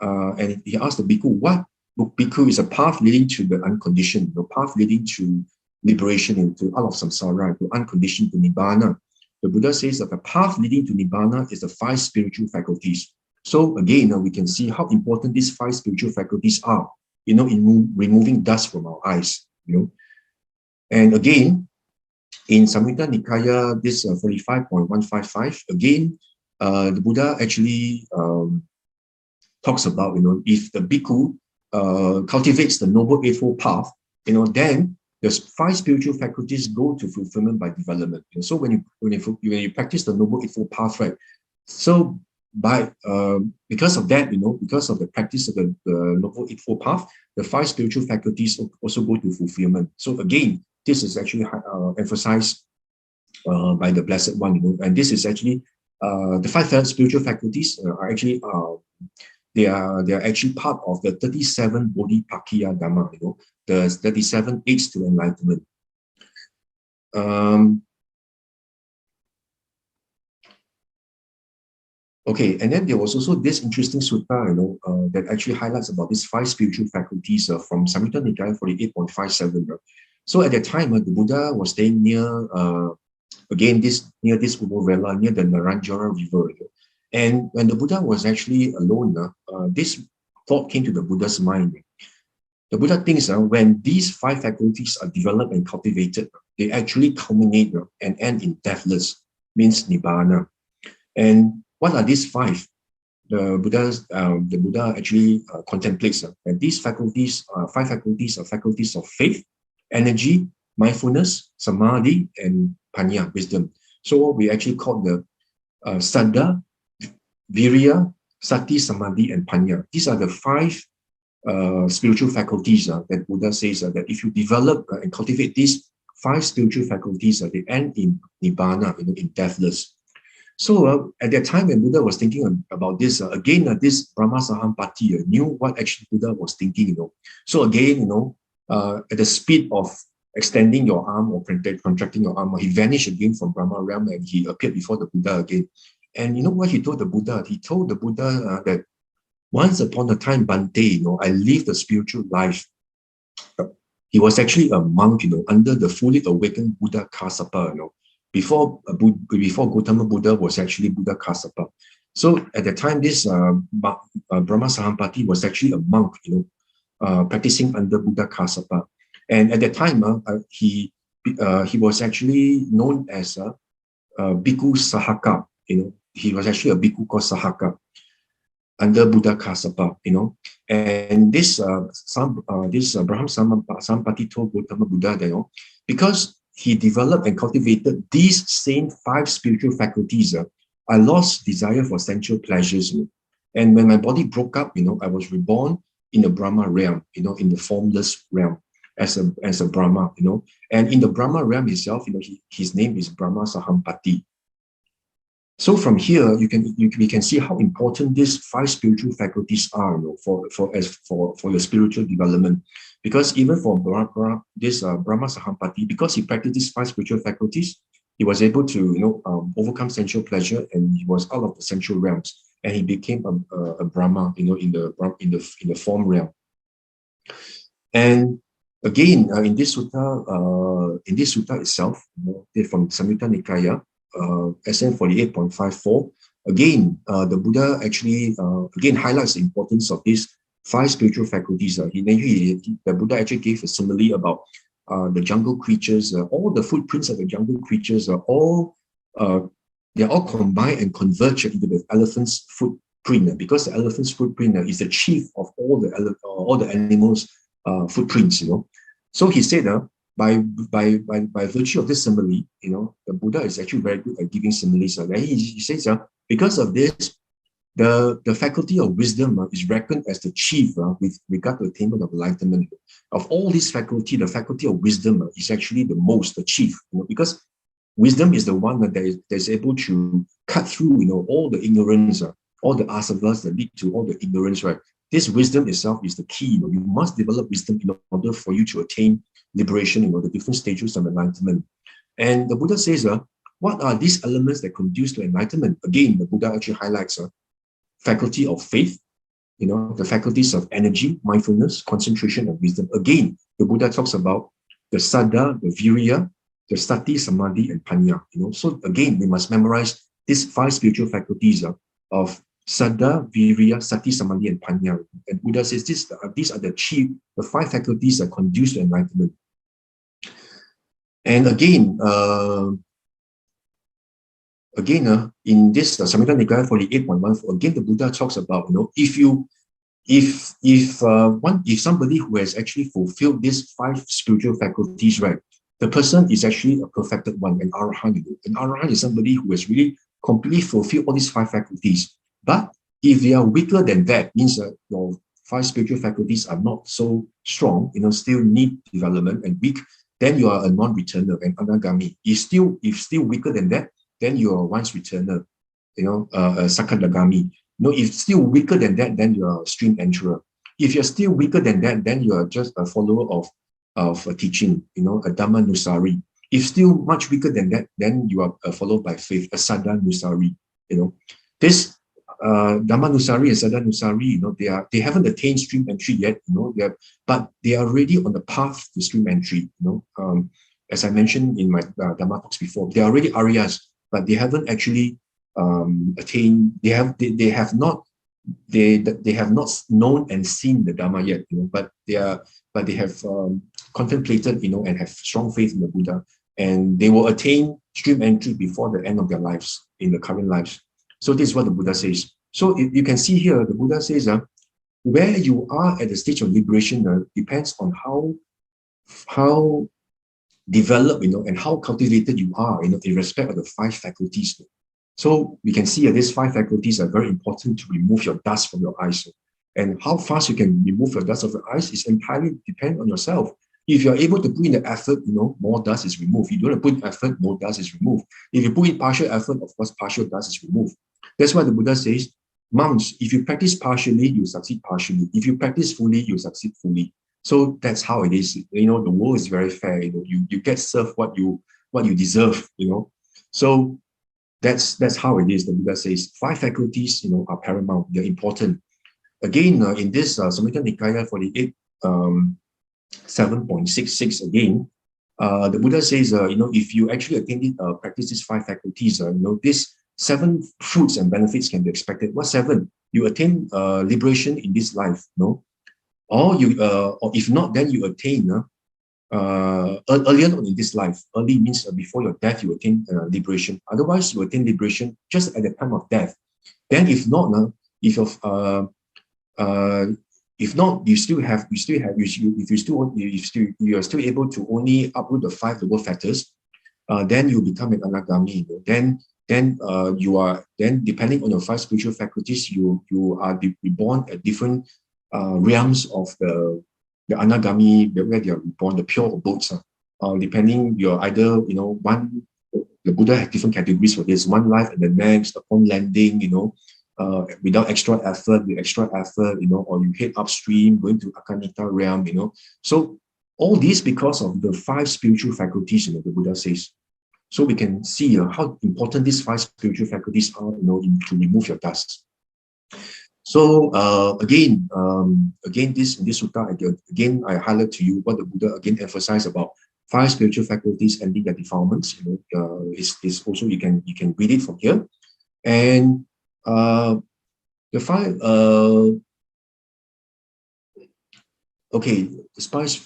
and he asks the bhikkhu, what bhikkhu is a path leading to the unconditioned, path leading to liberation into out of samsara, to unconditioned, to nibbana. The Buddha says that the path leading to nibbana is the five spiritual faculties. So again, we can see how important these five spiritual faculties are, in removing dust from our eyes. And again, in Samyutta Nikaya, this 45.155, again, the Buddha actually talks about, if the bhikkhu cultivates the Noble Eightfold Path, then the five spiritual faculties go to fulfillment by development. So when you practice the Noble Eightfold Path, right? So because of that, because of the practice of the Noble Eightfold Path, the five spiritual faculties also go to fulfillment. So again, this is actually emphasized by the Blessed One, and this is actually the five spiritual faculties are actually they are actually part of the 37 Bodhi Pakya Dhamma, the 37 aids to enlightenment. Okay, and then there was also this interesting sutta, that actually highlights about these five spiritual faculties from Samyutta Nikaya 48.57. So at that time, the Buddha was staying near, again, near this Ubovela, near the Naranjara River. And when the Buddha was actually alone, this thought came to the Buddha's mind. The Buddha thinks when these five faculties are developed and cultivated, they actually culminate and end in deathless, means nibbana. And what are these five? The Buddha actually contemplates that these faculties, five faculties, are faculties of faith, energy, mindfulness, samadhi, and panya, wisdom. So we actually call the saddha, virya, sati, samadhi, and panya. These are the five spiritual faculties that Buddha says that if you develop and cultivate these five spiritual faculties, they end in nibbana, in deathless. So at that time when Buddha was thinking about this, again, this Brahma Sahampati knew what actually Buddha was thinking, So again, at the speed of extending your arm or contracting your arm, he vanished again from Brahma realm and he appeared before the Buddha again. And you know what he told the Buddha? He told the Buddha that once upon a time, Bante, I lived a spiritual life. He was actually a monk, under the fully awakened Buddha Kassapa, before Gautama Buddha was actually Buddha Kassapa. So at the time, this Brahma Sahampati was actually a monk, practicing under Buddha Kassapa. And at that time, he was actually known as a Bhikkhu Sahaka. He was actually a Bhikkhu called Sahaka under Buddha Kassapa. And this Brahma Sahampati told Gautama Buddha that, because he developed and cultivated these same 5 spiritual faculties, I lost desire for sensual pleasures. And when my body broke up, I was reborn in the Brahma realm, in the formless realm as a Brahma, And in the Brahma realm itself, his name is Brahma Sahampati. So from here, we can see how important these 5 spiritual faculties are, for your spiritual development. Because even for Brahma Sahampati, because he practiced these 5 spiritual faculties, he was able to overcome sensual pleasure, and he was out of the sensual realms, and he became a Brahma, in the form realm. And again, in this sutta itself, from Samyutta Nikaya, SN 48.54, again, the Buddha actually again highlights the importance of these 5 spiritual faculties. The Buddha actually gave a simile about the jungle creatures. All the footprints of the jungle creatures are all they're all combined and converge into the elephant's footprint, because the elephant's footprint is the chief of all the animals' footprints. So he said, by virtue of this simile, the Buddha is actually very good at giving similes. He says, because of this, the faculty of wisdom is reckoned as the chief with regard to attainment of enlightenment. Of all these faculty, the faculty of wisdom is actually the chief, because wisdom is the one that is able to cut through, all the ignorance, all the asavas that lead to all the ignorance, right? This wisdom itself is the key. You must develop wisdom in order for you to attain liberation, the different stages of enlightenment. And the Buddha says, what are these elements that conduce to enlightenment? Again, the Buddha actually highlights faculty of faith, the faculties of energy, mindfulness, concentration, and wisdom. Again, the Buddha talks about the saddha, the virya, the sati, samadhi, and panya. So again, we must memorize these 5 spiritual faculties of saddha, virya, sati, samadhi, and panya. And Buddha says these are the 5 faculties that conduce to enlightenment. And again, in this Samyutta Nikaya 48.14, again the Buddha talks about, if somebody who has actually fulfilled these 5 spiritual faculties, right, the person is actually a perfected one, an arahant. An arahant is somebody who has really completely fulfilled all these 5 faculties. But if they are weaker than that, means that your 5 spiritual faculties are not so strong, still need development and weak, then you are a non-returner, an anagami. If still weaker than that, then you are once returner, a sakadagami. If still weaker than that, then you are a stream enterer. If you're still weaker than that, then you are just a follower of a teaching, a Dhamma-inspired. If still much weaker than that, then you are followed by faith, a Saddha-inspired. This Dhamma-inspired and Saddha-inspired, they haven't attained stream entry yet, but they are already on the path to stream entry. As I mentioned in my Dhamma talks before, they are already Aryas, but they haven't actually attained. They have not known and seen the Dhamma yet. But they have contemplated, and have strong faith in the Buddha, and they will attain stream entry before the end of their lives, in the current lives. So this is what the Buddha says. So you can see here, the Buddha says, where you are at the stage of liberation depends on how developed, and how cultivated you are, in respect of the 5 faculties. So we can see that these 5 faculties are very important to remove your dust from your eyes. And how fast you can remove your dust of your eyes is entirely dependent on yourself. If you're able to put in the effort, more dust is removed. If you don't put in effort, more dust is removed. If you put in partial effort, of course, partial dust is removed. That's why the Buddha says, monks, if you practice partially, you succeed partially. If you practice fully, you succeed fully. So that's how it is. The world is very fair. You get served what you deserve. So that's how it is. The Buddha says 5 faculties, are paramount. They're important. Again, in this Samyutta Nikaya 48, 7.66 again, the Buddha says, if you actually practice these 5 faculties, these 7 fruits and benefits can be expected. What 7? You attain liberation in this life, or if not, then you attain earlier on in this life. Early means before your death, you attain liberation. Otherwise, you attain liberation just at the time of death. Then, if not, if not, you are still able to only uproot the 5 lower factors, then you become an anagami. Then depending on your 5 spiritual faculties, you are reborn at different realms of the anagami, where they are reborn, the pure abodes. Depending, you're either the Buddha had different categories for this. One life and the next, upon landing, without extra effort, with extra effort, or you head upstream, going to Akanita realm, So all this because of the 5 spiritual faculties, the Buddha says. So we can see how important these 5 spiritual faculties are, to remove your dust. So again, this sutta, again, I highlight to you what the Buddha again emphasized about 5 spiritual faculties ending their defilements. Is also you can read it from here. And the 5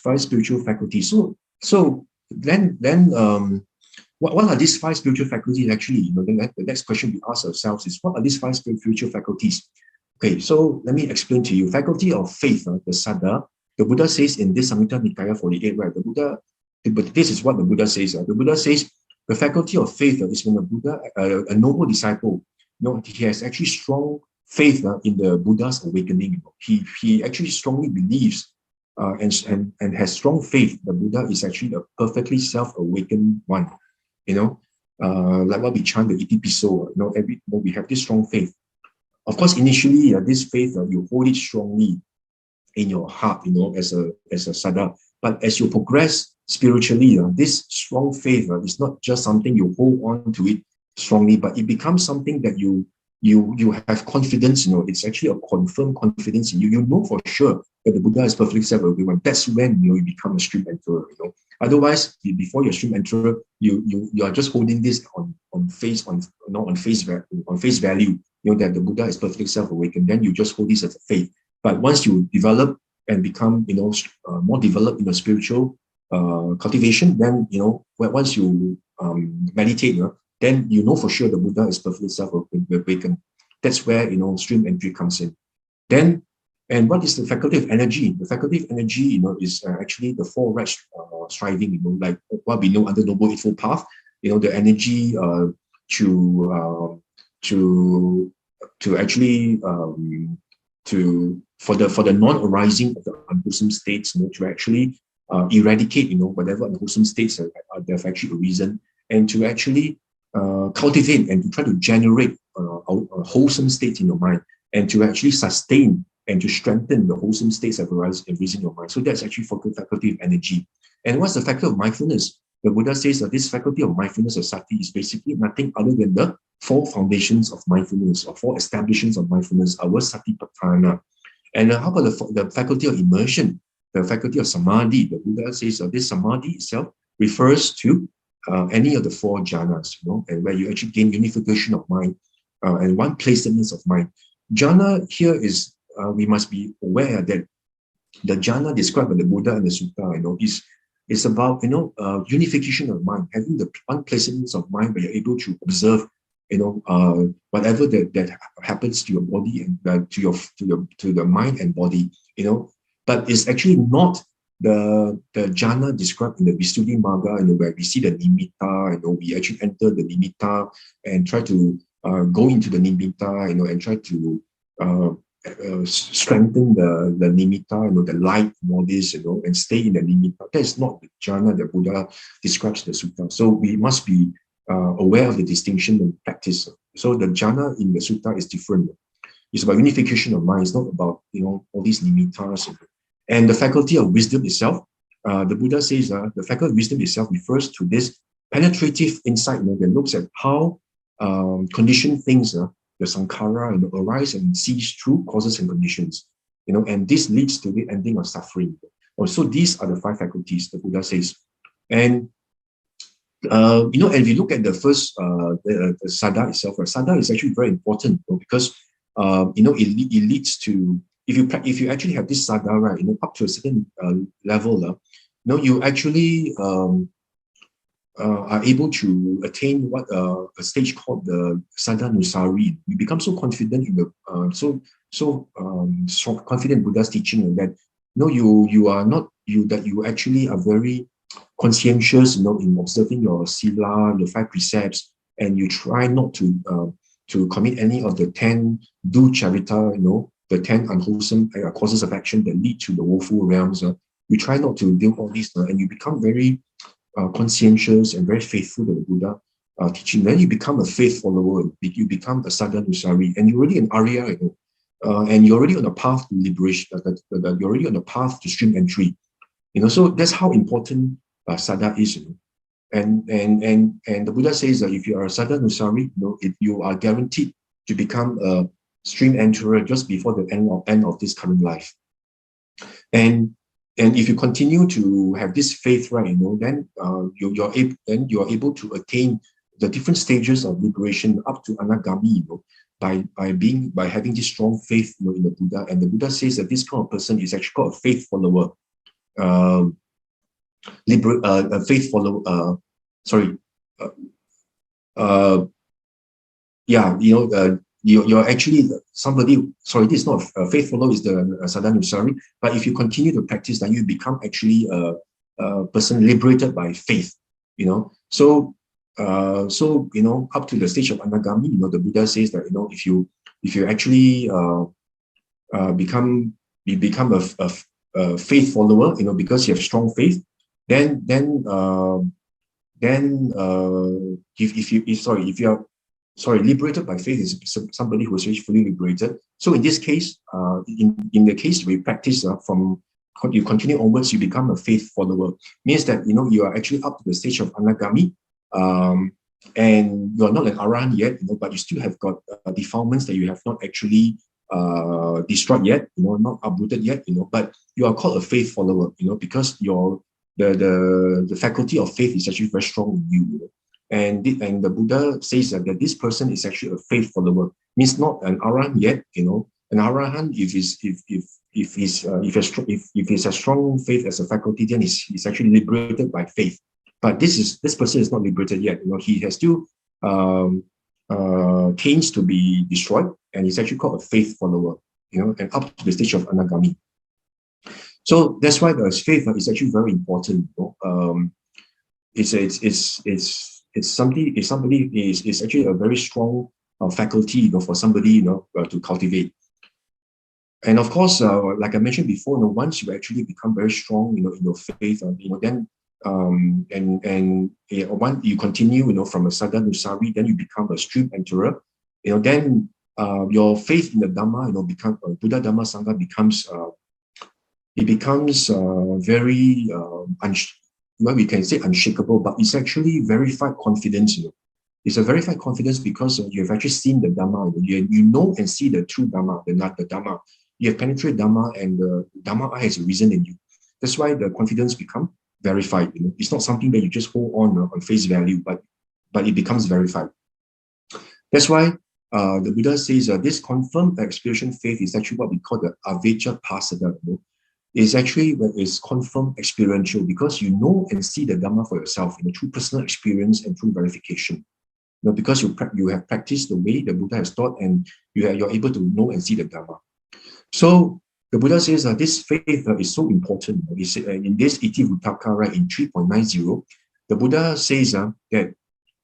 5 spiritual faculties. So then what are these 5 spiritual faculties actually? The next question we ask ourselves is, what are these 5 spiritual faculties? Okay, so let me explain to you. Faculty of faith, the Saddha, the Buddha says in this Samyutta Nikaya 48, right? But this is what the Buddha says. The Buddha says the faculty of faith is when the Buddha, a noble disciple, he has actually strong faith in the Buddha's awakening. He actually strongly believes and has strong faith the Buddha is actually a perfectly self-awakened one. Like what we chant the Iti Piso, we have this strong faith. Of course, initially, this faith, you hold it strongly in your heart, as a Saddha. But as you progress spiritually, this strong faith is not just something you hold on to it strongly, but it becomes something that you have confidence. It's actually a confirmed confidence in you. You know for sure that the Buddha is perfectly self-aware. That's when you become a stream enterer. Otherwise, before you're stream enterer, you are just holding this on face value. That the Buddha is perfectly self-awakened. Then you just hold this as a faith. But once you develop and become more developed in your spiritual cultivation, then once you meditate, then for sure the Buddha is perfectly self-awakened. That's where stream entry comes in. Then, and what is the faculty of energy? The faculty of energy, is actually the 4 right striving. Like what we know under Noble Eightfold Path. The energy to actually for the non-arising of the unwholesome states, to actually eradicate whatever unwholesome states that have actually arisen, and to actually cultivate and to try to generate a wholesome state in your mind, and to actually sustain and to strengthen the wholesome states that arise in your mind. So that's actually faculty of energy. And what's the faculty of mindfulness? The Buddha says that this faculty of mindfulness or sati is basically nothing other than the 4 foundations of mindfulness, or 4 establishments of mindfulness, our satipatthana. And how about the faculty of immersion, the faculty of samadhi? The Buddha says that this samadhi itself refers to any of the 4 jhanas, and where you actually gain unification of mind and one-placeness of mind. Jhana here is, we must be aware that the jhana described by the Buddha and the Sutta, is about unification of mind, having the one-placeness of mind where you're able to observe whatever that happens to your body and to the mind and body, but it's actually not the jhana described in the Visuddhimagga, where we see the nimitta, we actually enter the nimitta and try to go into the nimitta, and try to strengthen the nimitta, the light and all this, and stay in the nimitta. That is not the jhana that Buddha describes in the sutta. So we must be aware of the distinction and practice. So the jhana in the sutta is different. It's about unification of mind. It's not about all these nimittas. And the faculty of wisdom itself, the Buddha says the faculty of wisdom itself refers to this penetrative insight that looks at how conditioned things, the sankhara, arise and cease through causes and conditions. And this leads to the ending of suffering. So these are the five faculties, the Buddha says. And and if you look at the first, the saddha itself, saddha is actually very important because it leads to, if you actually have this saddha, right, up to a certain level, you actually are able to attain what a stage called the saddha nusari. You become so confident in the so confident in Buddha's teaching that you are not that you actually are very conscientious, in observing your sila, your 5 precepts, and you try not to commit any of the 10 ducharita, the 10 unwholesome causes of action that lead to the woeful realms. You try not to do all these, and you become very conscientious and very faithful to the Buddha teaching. Then you become a faith follower. You become a saddha nusari, and you're already an arya, and you're already on a path to liberation. You're already on a path to stream entry. So that's how important saddha is. And the Buddha says that if you are a saddha nusari, you are guaranteed to become a stream enterer just before the end of this current life. And if you continue to have this faith, right, then you're able to attain the different stages of liberation up to anagami, by having this strong faith in the Buddha. And the Buddha says that this kind of person is actually called a faith follower. Faith follower. You're actually somebody. Sorry, this is not a faith follower. Is the saddha nusari. But if you continue to practice, then you become actually a person liberated by faith. So up to the stage of anagami, the Buddha says that if you actually become a faith follower, because you have strong faith, then if you are liberated by faith is somebody who is really fully liberated. So in this case, in the case we practice from you continue onwards, you become a faith follower. Means that you are actually up to the stage of anagami, and you are not an arahant yet, but you still have got defilements that you have not actually destroyed yet, not uprooted yet, but you are called a faith follower, because the faculty of faith is actually very strong in you. And the Buddha says that this person is actually a faith follower, means not an arahant yet, An arahant, if he's a strong faith as a faculty, then he's actually liberated by faith. But this person is not liberated yet. He has still taints to be destroyed, and he's actually called a faith follower. And up to the stage of anagami. So that's why the faith is actually very important. It's something. If somebody is actually a very strong faculty, for somebody to cultivate. And of course, like I mentioned before, once you actually become very strong, in your faith, then once you continue, from a saddha nusari, then you become a stream enterer. Then your faith in the Dhamma, become Buddha Dhamma Sangha becomes very we can say unshakable, but it's actually verified confidence. It's a verified confidence because you have actually seen the Dhamma. You know and see the true Dhamma, the Dhamma. You have penetrated Dhamma, and the Dhamma has arisen in you. That's why the confidence become verified. It's not something that you just hold on face value, but it becomes verified. That's why the Buddha says this confirmed experiential faith is actually what we call the avijja pasada. It's actually it's confirmed experiential because you know and see the Dhamma for yourself, through personal experience and through verification. Because you have practiced the way the Buddha has taught, and you're able to know and see the Dhamma. So the Buddha says that this faith is so important. In this Iti Vuttaka, right, in 3.90, the Buddha says that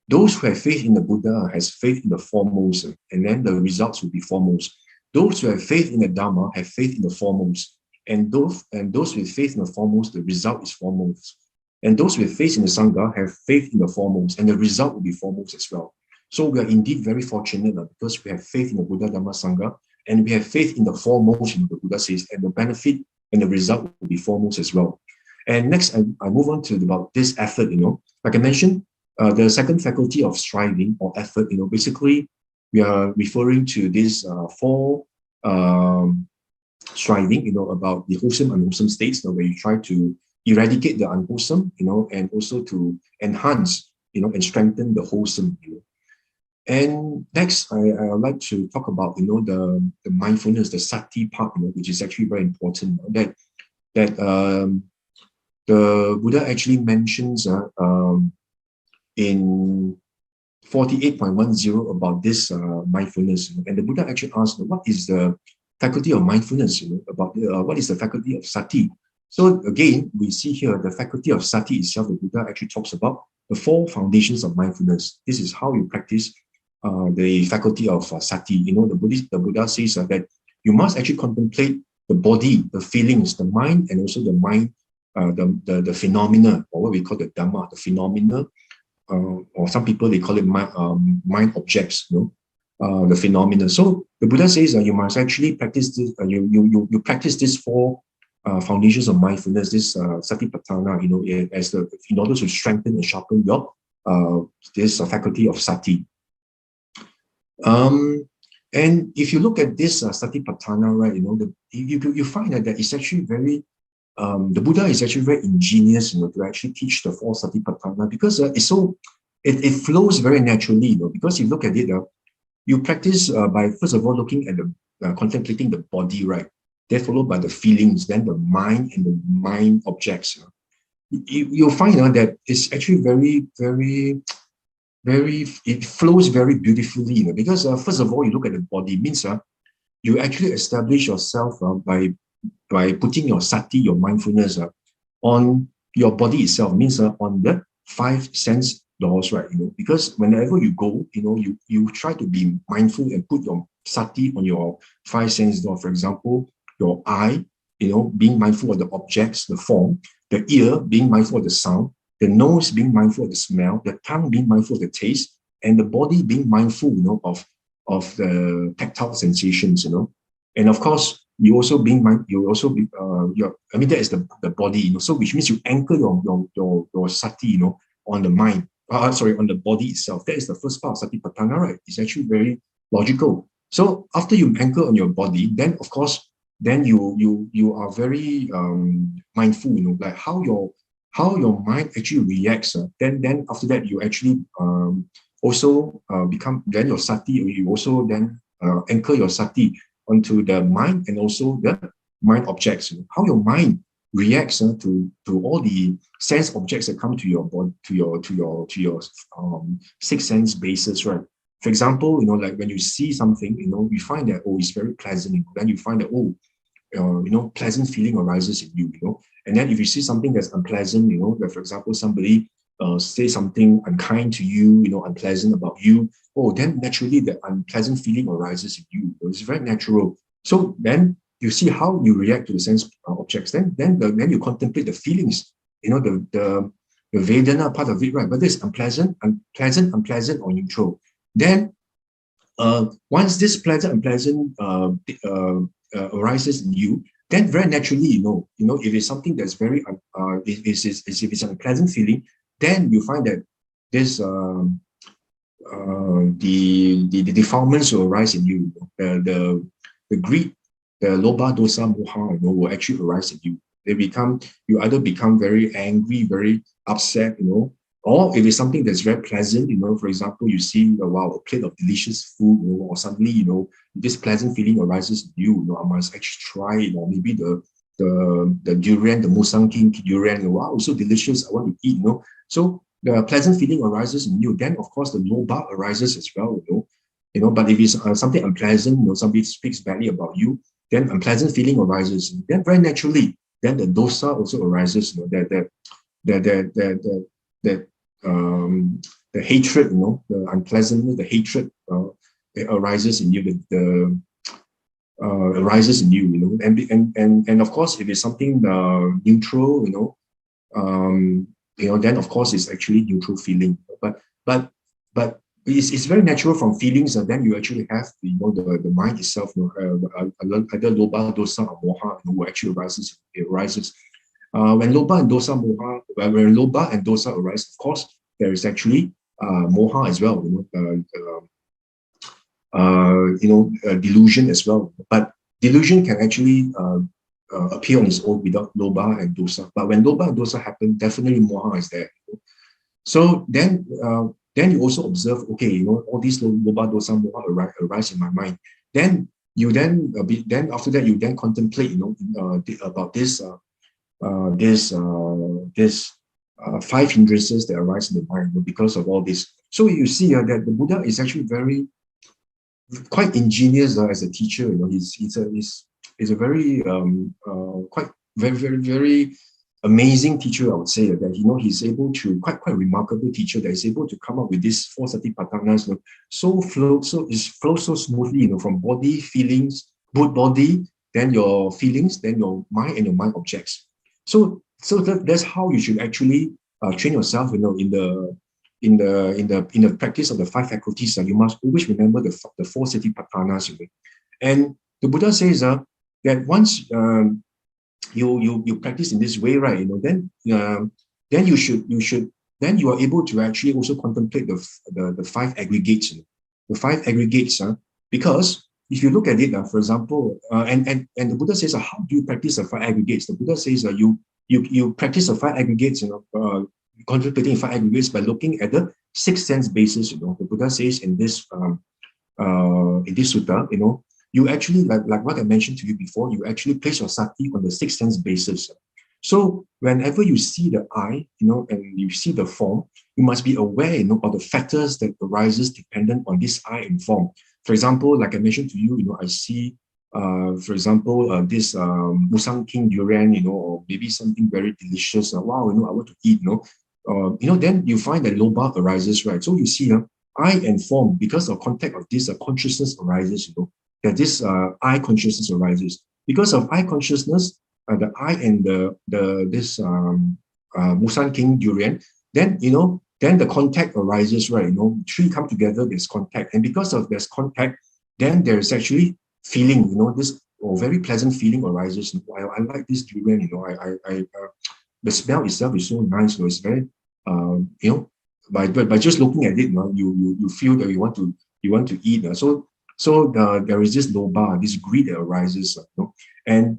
those who have faith in the Buddha has faith in the foremost, and then the results will be foremost. those who have faith in the Dharma have faith in the foremost. And those with faith in the foremost, the result is foremost. And those with faith in the Sangha have faith in the foremost, and the result will be foremost as well. So we are indeed very fortunate because we have faith in the Buddha, Dhamma, Sangha, and we have faith in the foremost, the Buddha says, and the benefit and the result will be foremost as well. And next, I move on to about this effort, like I mentioned, the second faculty of striving or effort, basically we are referring to this four striving, about the wholesome, unwholesome states, where you try to eradicate the unwholesome, and also to enhance, and strengthen the wholesome, And next, I would like to talk about, the mindfulness, the sati part, which is actually very important. That the Buddha actually mentions in 48.10 about this mindfulness, and the Buddha actually asks, what is the faculty of mindfulness? About what is the faculty of sati? So again, we see here the faculty of sati itself. The Buddha actually talks about the four foundations of mindfulness. This is how you practice the faculty of sati. The Buddha says that you must actually contemplate the body, the feelings, the mind, and also the mind, the phenomena, or what we call the Dhamma, the phenomena, or some people they call it mind objects, the phenomena. So the Buddha says you must actually practice this. You practice these four foundations of mindfulness, this satipatthana, in order to strengthen and sharpen your this faculty of sati. And if you look at this satipatthana, right, you find that it's actually very the Buddha is actually very ingenious, to actually teach the four satipatthana, because it flows very naturally, because you look at it, you practice by first of all looking at the contemplating the body, right, then followed by the feelings, then the mind and the mind objects. You'll find that it's actually very, very, very, it flows very beautifully, because first of all, you look at the body, means you actually establish yourself by putting your sati, your mindfulness, on your body itself, means on the five sense doors, right? Because whenever you go, you try to be mindful and put your sati on your five sense door. For example, your eye, being mindful of the objects, the form, the ear, being mindful of the sound, the nose being mindful of the smell, the tongue being mindful of the taste, and the body being mindful, of the tactile sensations, And of course, you also being mind, you also be, that is the body, So which means you anchor your sati, on the mind, on the body itself. That is the first part of satipatthana, right? It's actually very logical. So after you anchor on your body, then of course, then you are very mindful, like how your mind actually reacts. Then after that, you actually also become, then your sati, you also then anchor your sati onto the mind and also the mind objects. How your mind reacts to all the sense objects that come to your body, to your six sense bases, right? For example, like when you see something, you find that, it's very pleasant. Then you find that, pleasant feeling arises in you, And then if you see something that's unpleasant, like for example, somebody say something unkind to you, unpleasant about you, then naturally the unpleasant feeling arises in you. It's very natural. So then you see how you react to the sense objects. Then you contemplate the feelings, the Vedana part of it, right? Whether it's unpleasant, or neutral. Then once this unpleasant arises in you, then very naturally, if it's something that's very, if it's an unpleasant feeling, then you find that this the defilements will arise in you. The greed, the lobha, dosa, moha, will actually arise in you. You either become very angry, very upset, or if it's something that's very pleasant, for example, you see, a plate of delicious food, or suddenly, this pleasant feeling arises in you, I must actually try it, or maybe the durian, the Musang King durian, wow, so delicious, I want to eat, So the pleasant feeling arises in you. Then, of course, the lobha arises as well, But if it's something unpleasant, somebody speaks badly about you, then unpleasant feeling arises. Then very naturally, then the dosa also arises, the hatred, the unpleasantness, the hatred, it arises in you. arises in you, and of course, if it's something neutral, then of course it's actually neutral feeling. But it's very natural from feelings, and then you actually have the mind itself, either loba, dosa, or moha, who actually arises. It arises when loba and dosa moha. When loba and dosa arise, of course, there is actually moha as well. Delusion as well. But delusion can actually appear on its own without loba and dosa. But when loba and dosa happen, definitely moha is there. So then you also observe, okay, all these loba, dosa, moha arise in my mind. Then you then after that you then contemplate, about this five hindrances that arise in the mind because of all this. So you see that the Buddha is actually quite ingenious as a teacher. He's a very quite very amazing teacher, I would say, that he's able to quite remarkable teacher that is able to come up with these four satipatthanas, it flows so smoothly, from body, feelings, body, then your feelings, then your mind, and your mind objects. So that's how you should actually train yourself, in the practice of the five faculties. You must always remember the four satipatthanas. And the Buddha says that once you practice in this way, right? Then you are able to actually also contemplate the five aggregates. The five aggregates, because if you look at it, for example, and the Buddha says, how do you practice the five aggregates? The Buddha says, you practice the five aggregates, contemplating five aggregates by looking at the six sense basis. The Buddha says in this sutta, you actually, like what I mentioned to you before, you actually place your sati on the six sense basis. So whenever you see the eye, and you see the form, you must be aware, of the factors that arises dependent on this eye and form. For example, like I mentioned to you, I see, for example, this Musang King durian, or maybe something very delicious. Wow, I want to eat, then you find that loba arises, right? So you see, eye and form, because of contact of this, consciousness arises, that this eye consciousness arises. Because of eye consciousness, the eye and this Musang King durian, then then the contact arises, right? Three come together, there's contact, and because of there's contact, then there's actually feeling, this very pleasant feeling arises. I like this durian, the smell itself is so nice. It's very, by just looking at it, you feel that you want to eat. So there is this loba, this greed that arises, and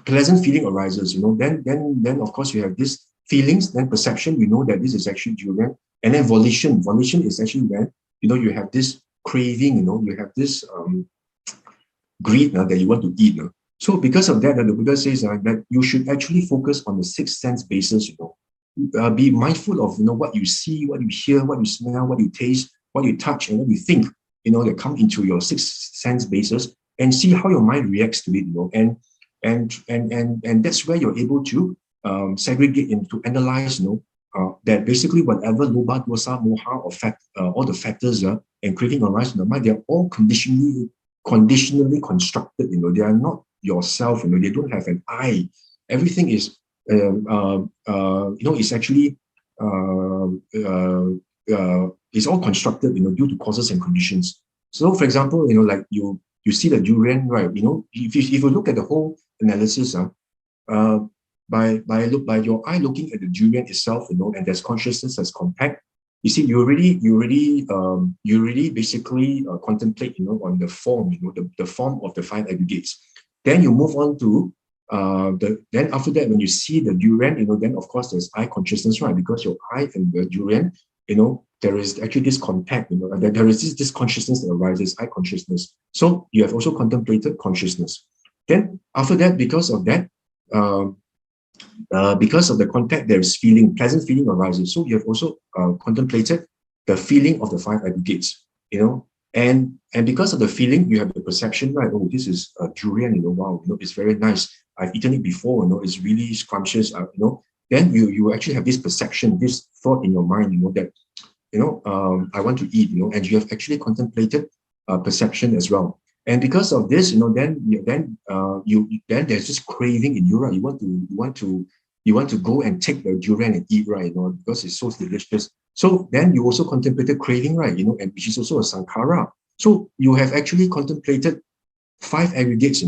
pleasant feeling arises. Then of course you have this feelings, then perception. That this is actually durian, and then volition. Volition is actually when you have this craving. You have this greed that you want to eat. So because of that, the Buddha says that you should actually focus on the six sense basis. Be mindful of what you see, what you hear, what you smell, what you taste, what you touch, and what you think. That come into your six sense basis, and see how your mind reacts to it. And that's where you're able to segregate and to analyze. That basically whatever loba, dosa, moha, or all the factors and craving arise in the mind, they are all conditionally constructed. They are not yourself. They don't have an I. Everything is is actually it's all constructed due to causes and conditions. So for example, like you see the durian, right? If you look at the whole analysis, by your eye looking at the durian itself, and there's consciousness as contact, you see, you already basically contemplate, on the form, the form of the five aggregates. Then you move on to then after that, when you see the durian, then of course there's eye consciousness, right? Because your eye and the durian, there is actually this contact, there is this consciousness that arises, eye consciousness. So you have also contemplated consciousness. Then after that, because of that, because of the contact, there is feeling, pleasant feeling arises. So you have also contemplated the feeling of the five aggregates, and because of the feeling, you have the perception, right? Oh, this is a durian, wow, it's very nice. I've eaten it before, it's really scrumptious, Then you actually have this perception, this thought in your mind, that I want to eat, and you have actually contemplated perception as well. And because of this, then there's this craving in you, right? You want to go and take the durian and eat, right? Because it's so delicious. So then you also contemplated craving, right? And which is also a sankhara. So you have actually contemplated 5 aggregates,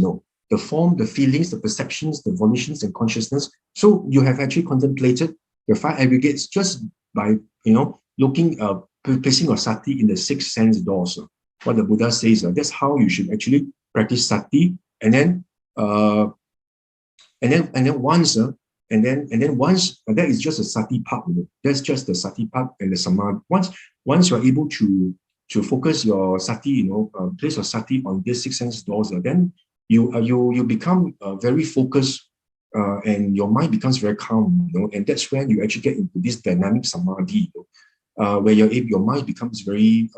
the form, the feelings, the perceptions, the volitions, and consciousness. So you have actually contemplated the 5 aggregates just by, looking, placing your sati in the 6 sense doors. What the Buddha says, that's how you should actually practice sati. And then once that is just a sati part. That's just the sati part and the samadhi. Once you're able to focus your sati, place your sati on these 6 sense doors, then you become very focused, and your mind becomes very calm, and that's when you actually get into this dynamic samadhi, where your mind becomes very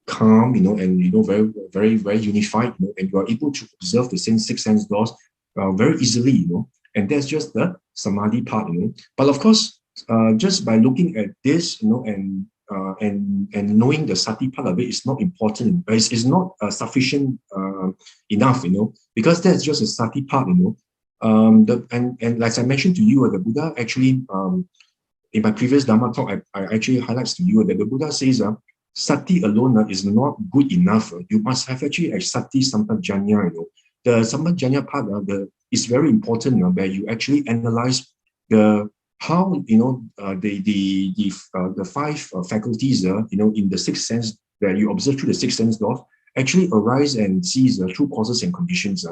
calm, and very, very, very unified, and you are able to observe the same 6 sense doors very easily, and that's just the samadhi part, But of course, just by looking at this, and knowing the sati part of it is not important. It's not sufficient enough, because that's just a sati part, and like I mentioned to you, the Buddha actually, in my previous Dhamma talk, I actually highlights to you that the Buddha says, sati alone is not good enough. You must have actually a sati sampajanya, The sampajanya part is very important, where you actually analyze how the 5 faculties, in the 6th sense that you observe through the 6th sense doors actually arise and cease through causes and conditions.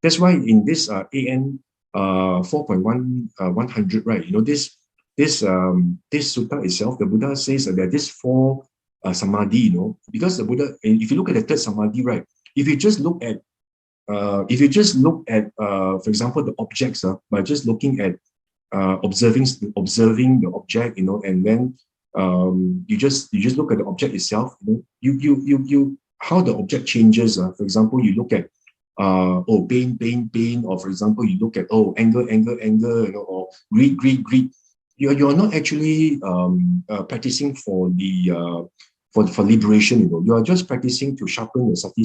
That's why in this AN 4.100, right? This sutta itself, the Buddha says that this 4 samadhi, because the Buddha, if you look at the 3rd samadhi, right? If you just look at for example, the objects, by just looking at observing the object, and then you just look at the object itself, you how the object changes. For example, you look at pain, or for example, you look at anger, or greed. You're not actually practicing for the for liberation. You are just practicing to sharpen your sati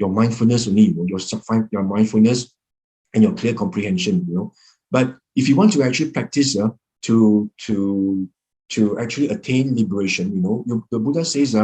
your mindfulness only. Your mindfulness and your clear comprehension. But if you want to actually practice to actually attain liberation, the Buddha says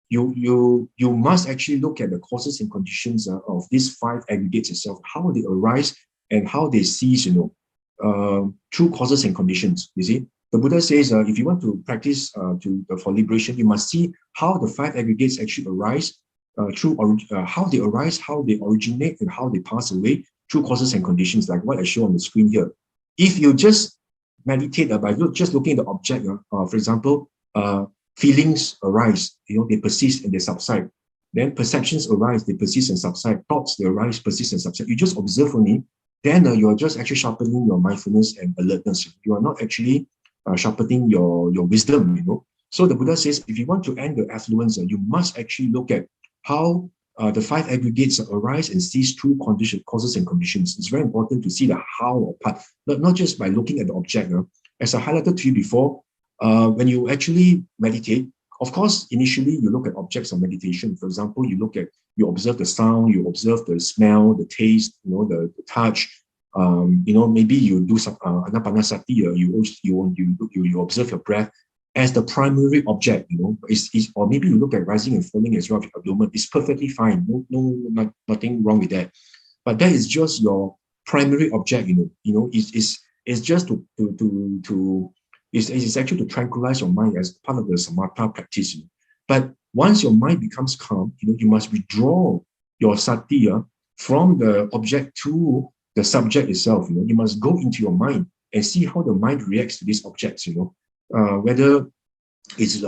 you must actually look at the causes and conditions of these 5 aggregates itself, how they arise and how they cease, through causes and conditions. You see, the Buddha says if you want to practice for liberation, you must see how the 5 aggregates actually arise, how they arise, how they originate, and how they pass away through causes and conditions, like what I show on the screen here. If you just meditate by just looking at the object, for example, feelings arise, they persist and they subside. Then perceptions arise, they persist and subside. Thoughts, they arise, persist and subside. You just observe only, then you are just actually sharpening your mindfulness and alertness. You are not actually sharpening your wisdom, So the Buddha says, if you want to end the affluence, you must actually look at how the 5 aggregates arise and cease through causes and conditions. It's very important to see the how part, not just by looking at the object. As I highlighted to you before, when you actually meditate, of course, initially you look at objects of meditation. For example, you observe the sound, you observe the smell, the taste, the touch. Maybe you do some anapanasati. You observe your breath as the primary object, or maybe you look at rising and falling as well of your abdomen. It's perfectly fine. Nothing wrong with that. But that is just your primary object, it's just it's actually to tranquilize your mind as part of the samatha practice. But once your mind becomes calm, you must withdraw your sati from the object to the subject itself. You must go into your mind and see how the mind reacts to these objects. Whether it's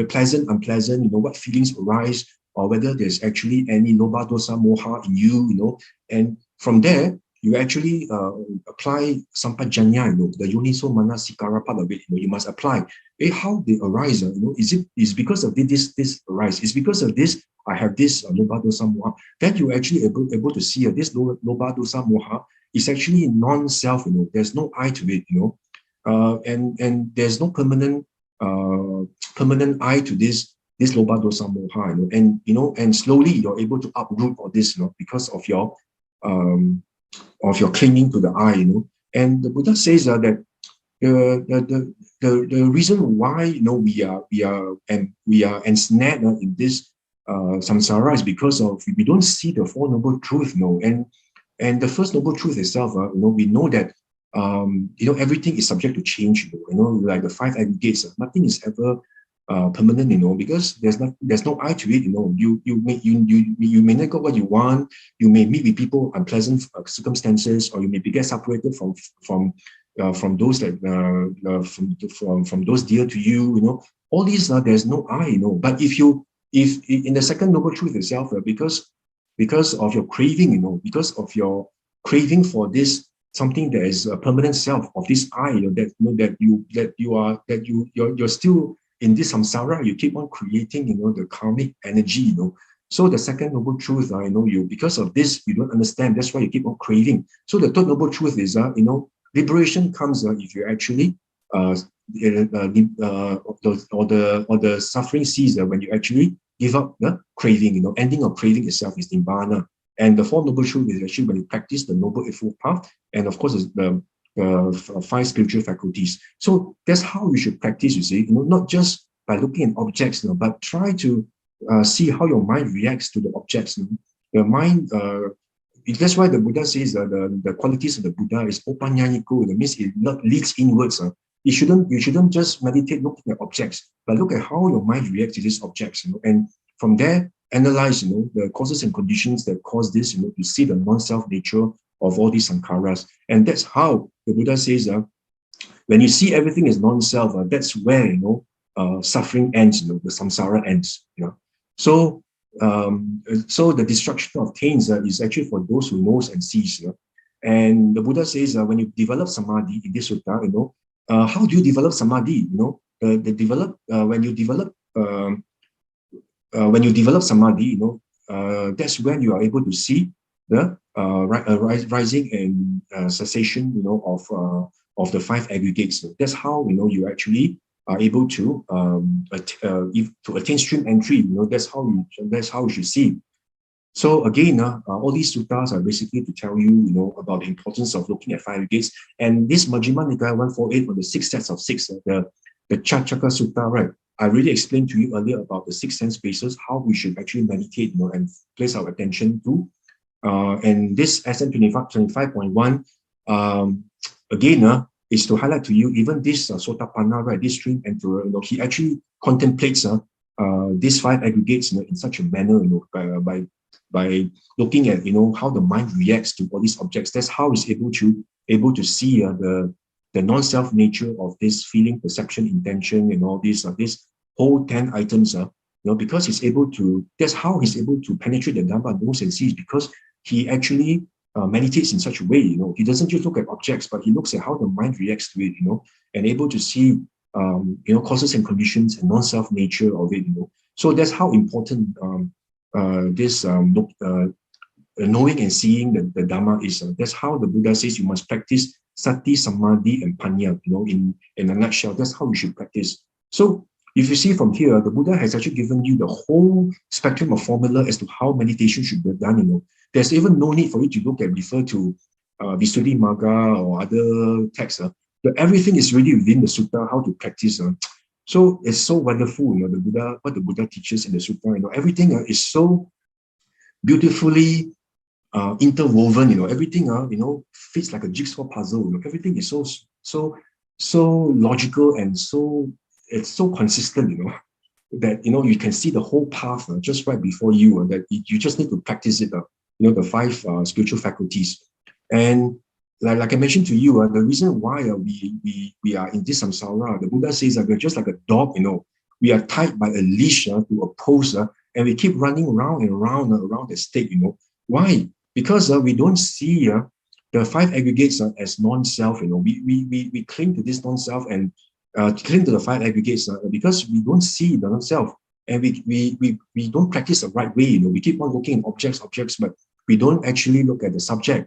pleasant, unpleasant, what feelings arise, or whether there's actually any lobha, dosa, moha in you, and from there, you actually apply sampajanya, the yoniso manasikara part of it. You must apply how they arise. Is because of this arise? Is because of this I have this lobha, dosa, moha. Then you actually able to see this lobha, dosa, moha is actually non-self. There's no I to it. And there's no permanent I to this this loba dosa moha, and slowly you're able to uproot all this, because of your clinging to the I. And the Buddha says that the reason why we are ensnared in this samsara is because of we don't see the Four Noble Truths, and the First Noble Truth itself, we know that everything is subject to change, like the five aggregates, nothing is ever permanent, because there's no I to it, you may not get what you want, you may meet with people unpleasant circumstances, or you may get separated from those that from those dear to you, all these there's no I, but if in the Second Noble Truth itself, because of your craving, because of your craving for this something that is a permanent self of this I, you're still in this samsara, you keep on creating, the karmic energy, So the Second Noble Truth, because of this, you don't understand. That's why you keep on craving. So the Third Noble Truth is, liberation comes if you actually, or the suffering ceases when you actually give up the craving. Ending of craving itself is nibbana. And the Fourth Noble Truth is actually when you practice the Noble Eightfold Path, and of course the five spiritual faculties. So that's how you should practice, you see, not just by looking at objects, but try to see how your mind reacts to the objects. The mind, that's why the Buddha says the qualities of the Buddha is opanyayiko. That means it leads inwards. You shouldn't just meditate looking at objects, but look at how your mind reacts to these objects, and from there analyze, the causes and conditions that cause this, to see the non-self nature of all these sankharas. And that's how the Buddha says, when you see everything as non-self, that's where, suffering ends, the samsara ends, So, so the destruction of taints is actually for those who knows and sees, And the Buddha says, when you develop samadhi in this sutta, how do you develop samadhi? When you develop samadhi, that's when you are able to see the rising and cessation, of the five aggregates. That's how you actually are able to attain stream entry. That's how you should see. So again, all these suttas are basically to tell you, about the importance of looking at five aggregates. And this Majjhima Nikaya 148 on the 6 sets of 6, the Chakra Sutta, right? I really explained to you earlier about the 6 sense bases, how we should actually meditate, and place our attention to. And this SM 25.1, again, is to highlight to you, even this Sotapanna, right, this stream enterer, he actually contemplates these five aggregates, in such a manner, by looking at, how the mind reacts to all these objects. That's how he's able to see the non-self nature of this feeling, perception, intention, and all these whole 10 items, because he's able to, that's how he's able to penetrate the Dhamma, knows and sees, because he actually meditates in such a way, he doesn't just look at objects, but he looks at how the mind reacts to it, and able to see, causes and conditions and non-self nature of it, So that's how important this knowing and seeing the Dhamma is. That's how the Buddha says you must practice sati, samadhi, and panya, in a nutshell. That's how you should practice. So if you see from here, the Buddha has actually given you the whole spectrum of formula as to how meditation should be done. There's even no need for you to refer to Visuddhimagga or other texts. Everything is really within the sutta, how to practice. So it's so wonderful, what the Buddha teaches in the sutta. Everything is so beautifully interwoven. Everything fits like a jigsaw puzzle. Everything is so logical, and it's so consistent. That you can see the whole path just right before you. That you just need to practice it. The five spiritual faculties. And like I mentioned to you, the reason why we are in this samsara, the Buddha says that we're just like a dog. We are tied by a leash to a post, and we keep running around and around the stake. Why? Because we don't see the five aggregates as non-self. We cling to this non-self and cling to the five aggregates because we don't see the non-self, and we don't practice the right way. We keep on looking at objects, but we don't actually look at the subject.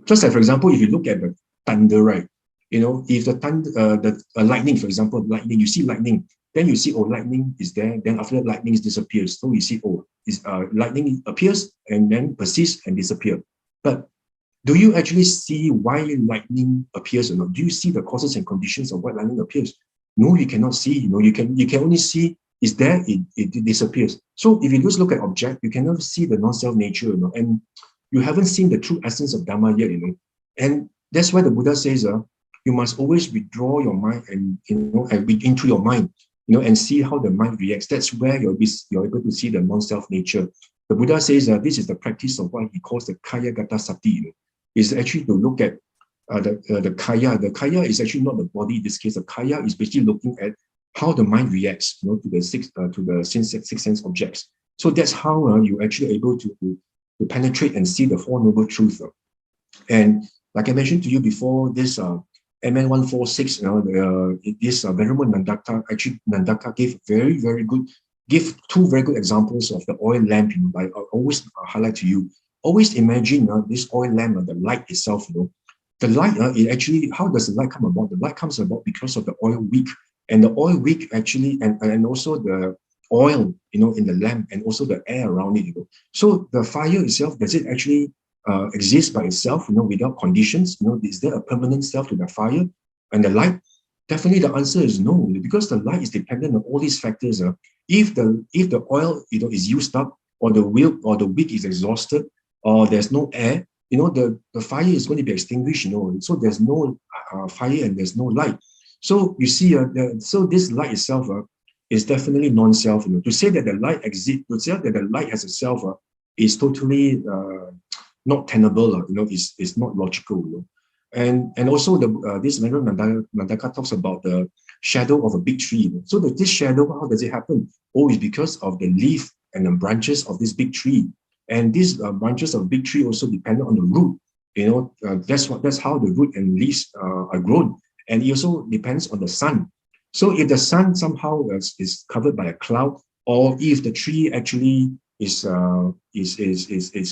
Just like, for example, if you look at the thunder, right? If the thunder, the lightning, for example, lightning, you see lightning, then you see, oh, lightning is there. Then after that, lightning disappears. So you see, oh, lightning appears and then persists and disappears. But do you actually see why lightning appears or not? Do you see the causes and conditions of why lightning appears? No, you cannot see. You can only see it's there, it disappears. So if you just look at object, you cannot see the non-self nature, and you haven't seen the true essence of Dharma yet, And that's why the Buddha says, you must always withdraw your mind and into your mind, and see how the mind reacts. That's where you're able to see the non-self nature. The Buddha says this is the practice of what he calls the kaya gata sati. Is actually to look at the kaya. The kaya is actually not the body in this case. The kaya is basically looking at how the mind reacts, to the six sense objects. So that's how you're actually able to penetrate and see the Four Noble Truths. And like I mentioned to you before, this MN 146, this Venerable Nandaka gave give two very good examples of the oil lamp. I always highlight to you. Always imagine this oil lamp, the light itself. The light, it actually, how does the light come about? The light comes about because of the oil wick, and the oil wick actually, and also the oil, in the lamp, and also the air around it. So the fire itself, does it actually exist by itself, without conditions? Is there a permanent self to the fire and the light? Definitely, the answer is no, because the light is dependent on all these factors. If the oil, is used up, or the wick is exhausted, or there's no air, the fire is going to be extinguished, so there's no fire and there's no light. So you see, so this light itself is definitely non-self. To say that the light exists, to say that the light has a self is totally not tenable. It's not logical. And also this Venerable Nandaka talks about the shadow of a big tree. So this shadow, how does it happen? Oh, it's because of the leaf and the branches of this big tree. And these branches of big tree also depend on the root. That's how the root and leaves are grown. And it also depends on the sun. So if the sun somehow is covered by a cloud, or if the tree actually is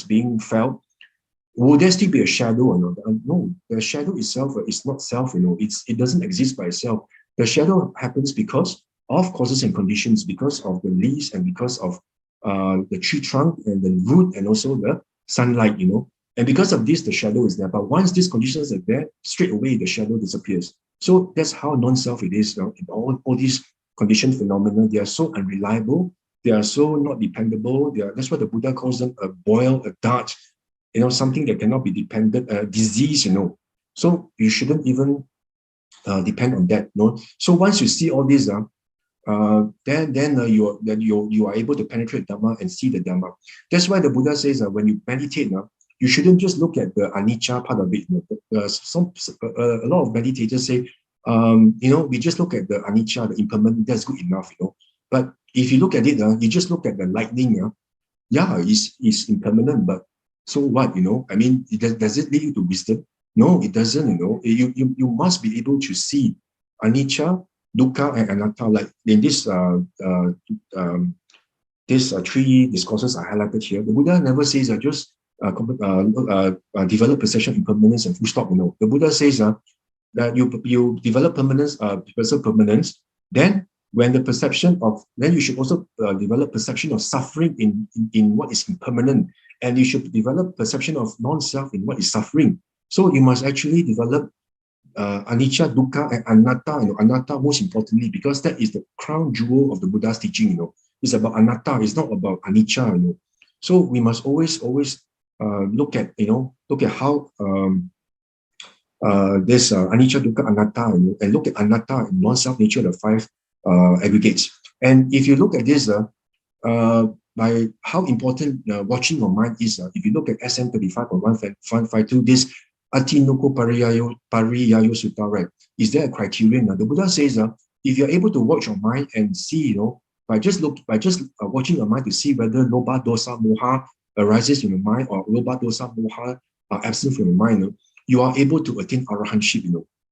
being felled, will there still be a shadow or not? No, the shadow itself is not self. It doesn't exist by itself. The shadow happens because of causes and conditions, because of the leaves and because of the tree trunk and the root and also the sunlight, and because of this, the shadow is there. But once these conditions are there, straight away the shadow disappears. So that's how non-self it is. All these conditioned phenomena, they are so unreliable, they are so not dependable. That's what the Buddha calls them a boil, a dart, something that cannot be dependent, disease, So you shouldn't even depend on that. So once you see all these, then you are able to penetrate Dhamma and see the Dhamma. That's why the Buddha says that when you meditate, you shouldn't just look at the anicca part of it. A lot of meditators say, we just look at the anicca, the impermanent, that's good enough. But if you look at it, you just look at the lightning. It's impermanent, but so what? I mean, does it lead you to wisdom? No, it doesn't. You must be able to see anicca, dukkha, and anatta. Like in this three discourses I highlighted here, the Buddha never says just develop perception impermanence and full stop. The Buddha says that you develop permanence. Then when the perception of, then you should also develop perception of suffering in what is impermanent, and you should develop perception of non-self in what is suffering. So you must actually develop anicca, dukkha, and anatta. Anatta most importantly, because that is the crown jewel of the Buddha's teaching. It's about anatta. It's not about anicca. So we must always look at how this anicca, dukkha, anatta, and look at anatta and non-self nature, the five aggregates. And if you look at this, by how important watching your mind is, if you look at SM 35.152, this Atinoko Pariyayo Sutta, right? Is there a criterion? The Buddha says, if you're able to watch your mind and see, by just watching your mind to see whether lobha, dosa, moha arises in your mind, or lobha, dosa, moha are absent from your mind, you are able to attain arahantship.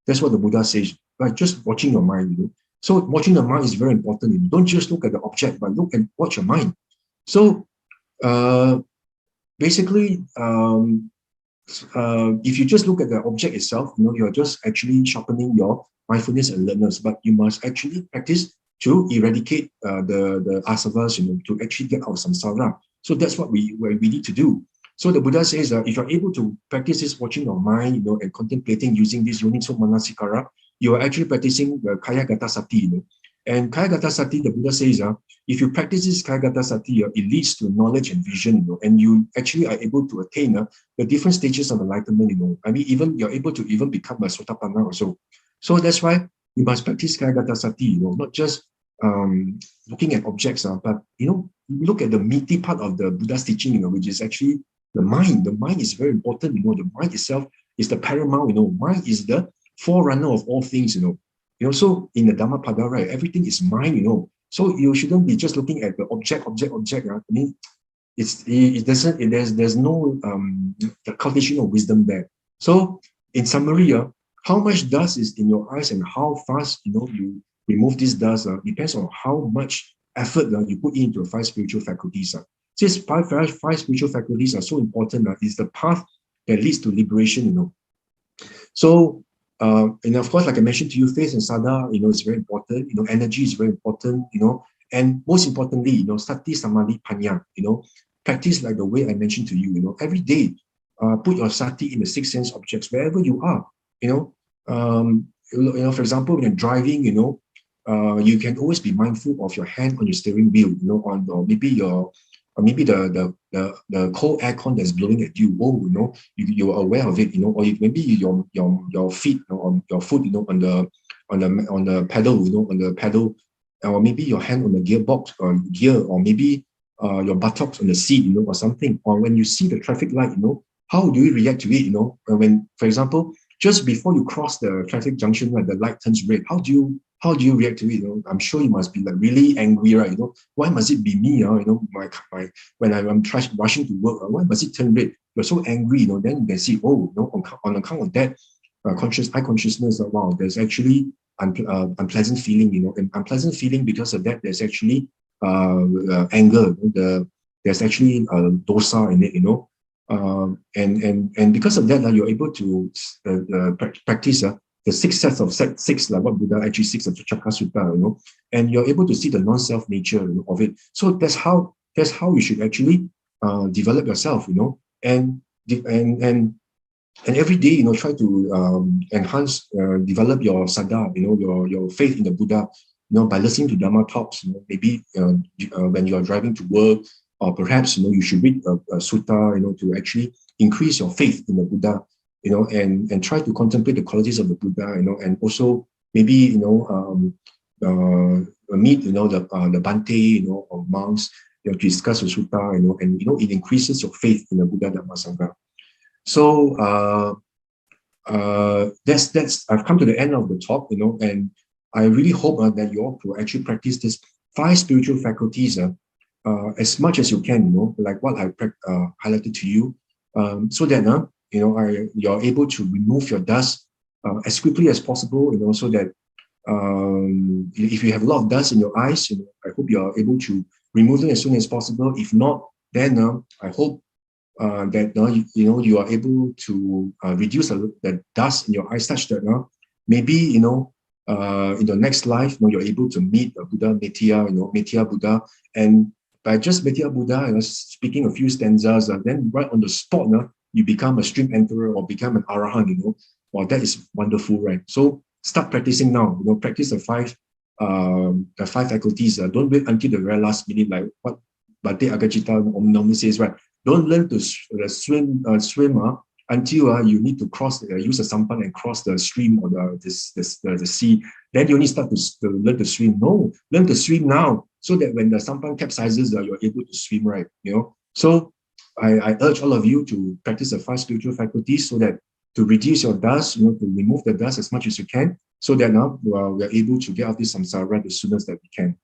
That's what the Buddha says, by just watching your mind. So watching the mind is very important. Don't just look at the object, but look and watch your mind. So basically, if you just look at the object itself, you're just actually sharpening your mindfulness and alertness. But you must actually practice to eradicate the asavas, to actually get out of samsara. So that's what we need to do. So the Buddha says, if you're able to practice this watching your mind, and contemplating using this yoniso manasikara, you are actually practicing the kaya gata sati, And kaya gata sati, the Buddha says, if you practice this kaya gata sati, it leads to knowledge and vision, and you actually are able to attain the different stages of enlightenment, I mean, even you're able to even become a sotapanna also. So that's why you must practice kaya gata sati, not just looking at objects, but look at the meaty part of the Buddha's teaching, which is actually the mind. The mind is very important, the mind itself is the paramount, mind is the forerunner of all things, so in the Dhammapada, right, everything is mind, So you shouldn't be just looking at the object. I mean, there's no the cultivation of wisdom there. So in summary, how much dust is in your eyes and how fast you remove this dust depends on how much effort you put into 5 spiritual faculties. These five spiritual faculties are so important. It's the path that leads to liberation. So and of course, like I mentioned to you, faith and sada, is very important. Energy is very important. And most importantly, sati, samadhi, panya. Practice like the way I mentioned to you. Every day, put your sati in the 6 sense objects wherever you are. For example, when you're driving, you can always be mindful of your hand on your steering wheel. Or maybe the cold aircon that's blowing at you. You are aware of it. Or maybe your feet, on your foot, on the pedal, or maybe your hand on the gearbox or gear, or maybe your buttocks on the seat, or something. Or when you see the traffic light, how do you react to it? When, for example, just before you cross the traffic junction, right, the light turns red. How do you react to it? I'm sure you must be like really angry, right? Why must it be me? When I'm rushing to work, why must it turn red? You're so angry, then you can see, on account of that high consciousness, wow, there's actually unpleasant feeling, and unpleasant feeling because of that. There's actually anger. There's actually dosa in it, and because of that, you're able to practice the 6 sets of six, like what Buddha actually 6 of Chakra Sutta, and you're able to see the non-self nature of it. So that's how you should actually develop yourself, and every day, try to enhance, develop your saddha, your faith in the Buddha, by listening to Dhamma talks. Maybe when you are driving to work, or perhaps you should read a sutta, to actually increase your faith in the Buddha, and try to contemplate the qualities of the Buddha, and also maybe meet the Bhante, or monks, to discuss the sutta, and it increases your faith in the Buddha Dhamma Sangha. So that's I've come to the end of the talk, and I really hope that you all will actually practice this 5 spiritual faculties as much as you can, like what I highlighted to you, so that you're able to remove your dust as quickly as possible, so that if you have a lot of dust in your eyes, I hope you're able to remove them as soon as possible. If not, then I hope that you are able to reduce the dust in your eyes, such that maybe in the next life, you're able to meet Buddha Metya, Metya Buddha, and by just Metya Buddha, speaking a few stanzas, then right on the spot, you become a stream enterer or become an arahant. Well, that is wonderful, right? So start practicing now. Practice the 5 faculties. Don't wait until the very last minute, like what Bhante Agachita normally says, right? Don't learn to swim until you need to use a sampan and cross the stream or the sea. Then you only start to learn to swim. No, learn to swim now, so that when the sampan capsizes, you're able to swim, right? So I urge all of you to practice the 5 spiritual faculties, so that to reduce your dust, to remove the dust as much as you can, so that now we are able to get out of this samsara as soon as that we can.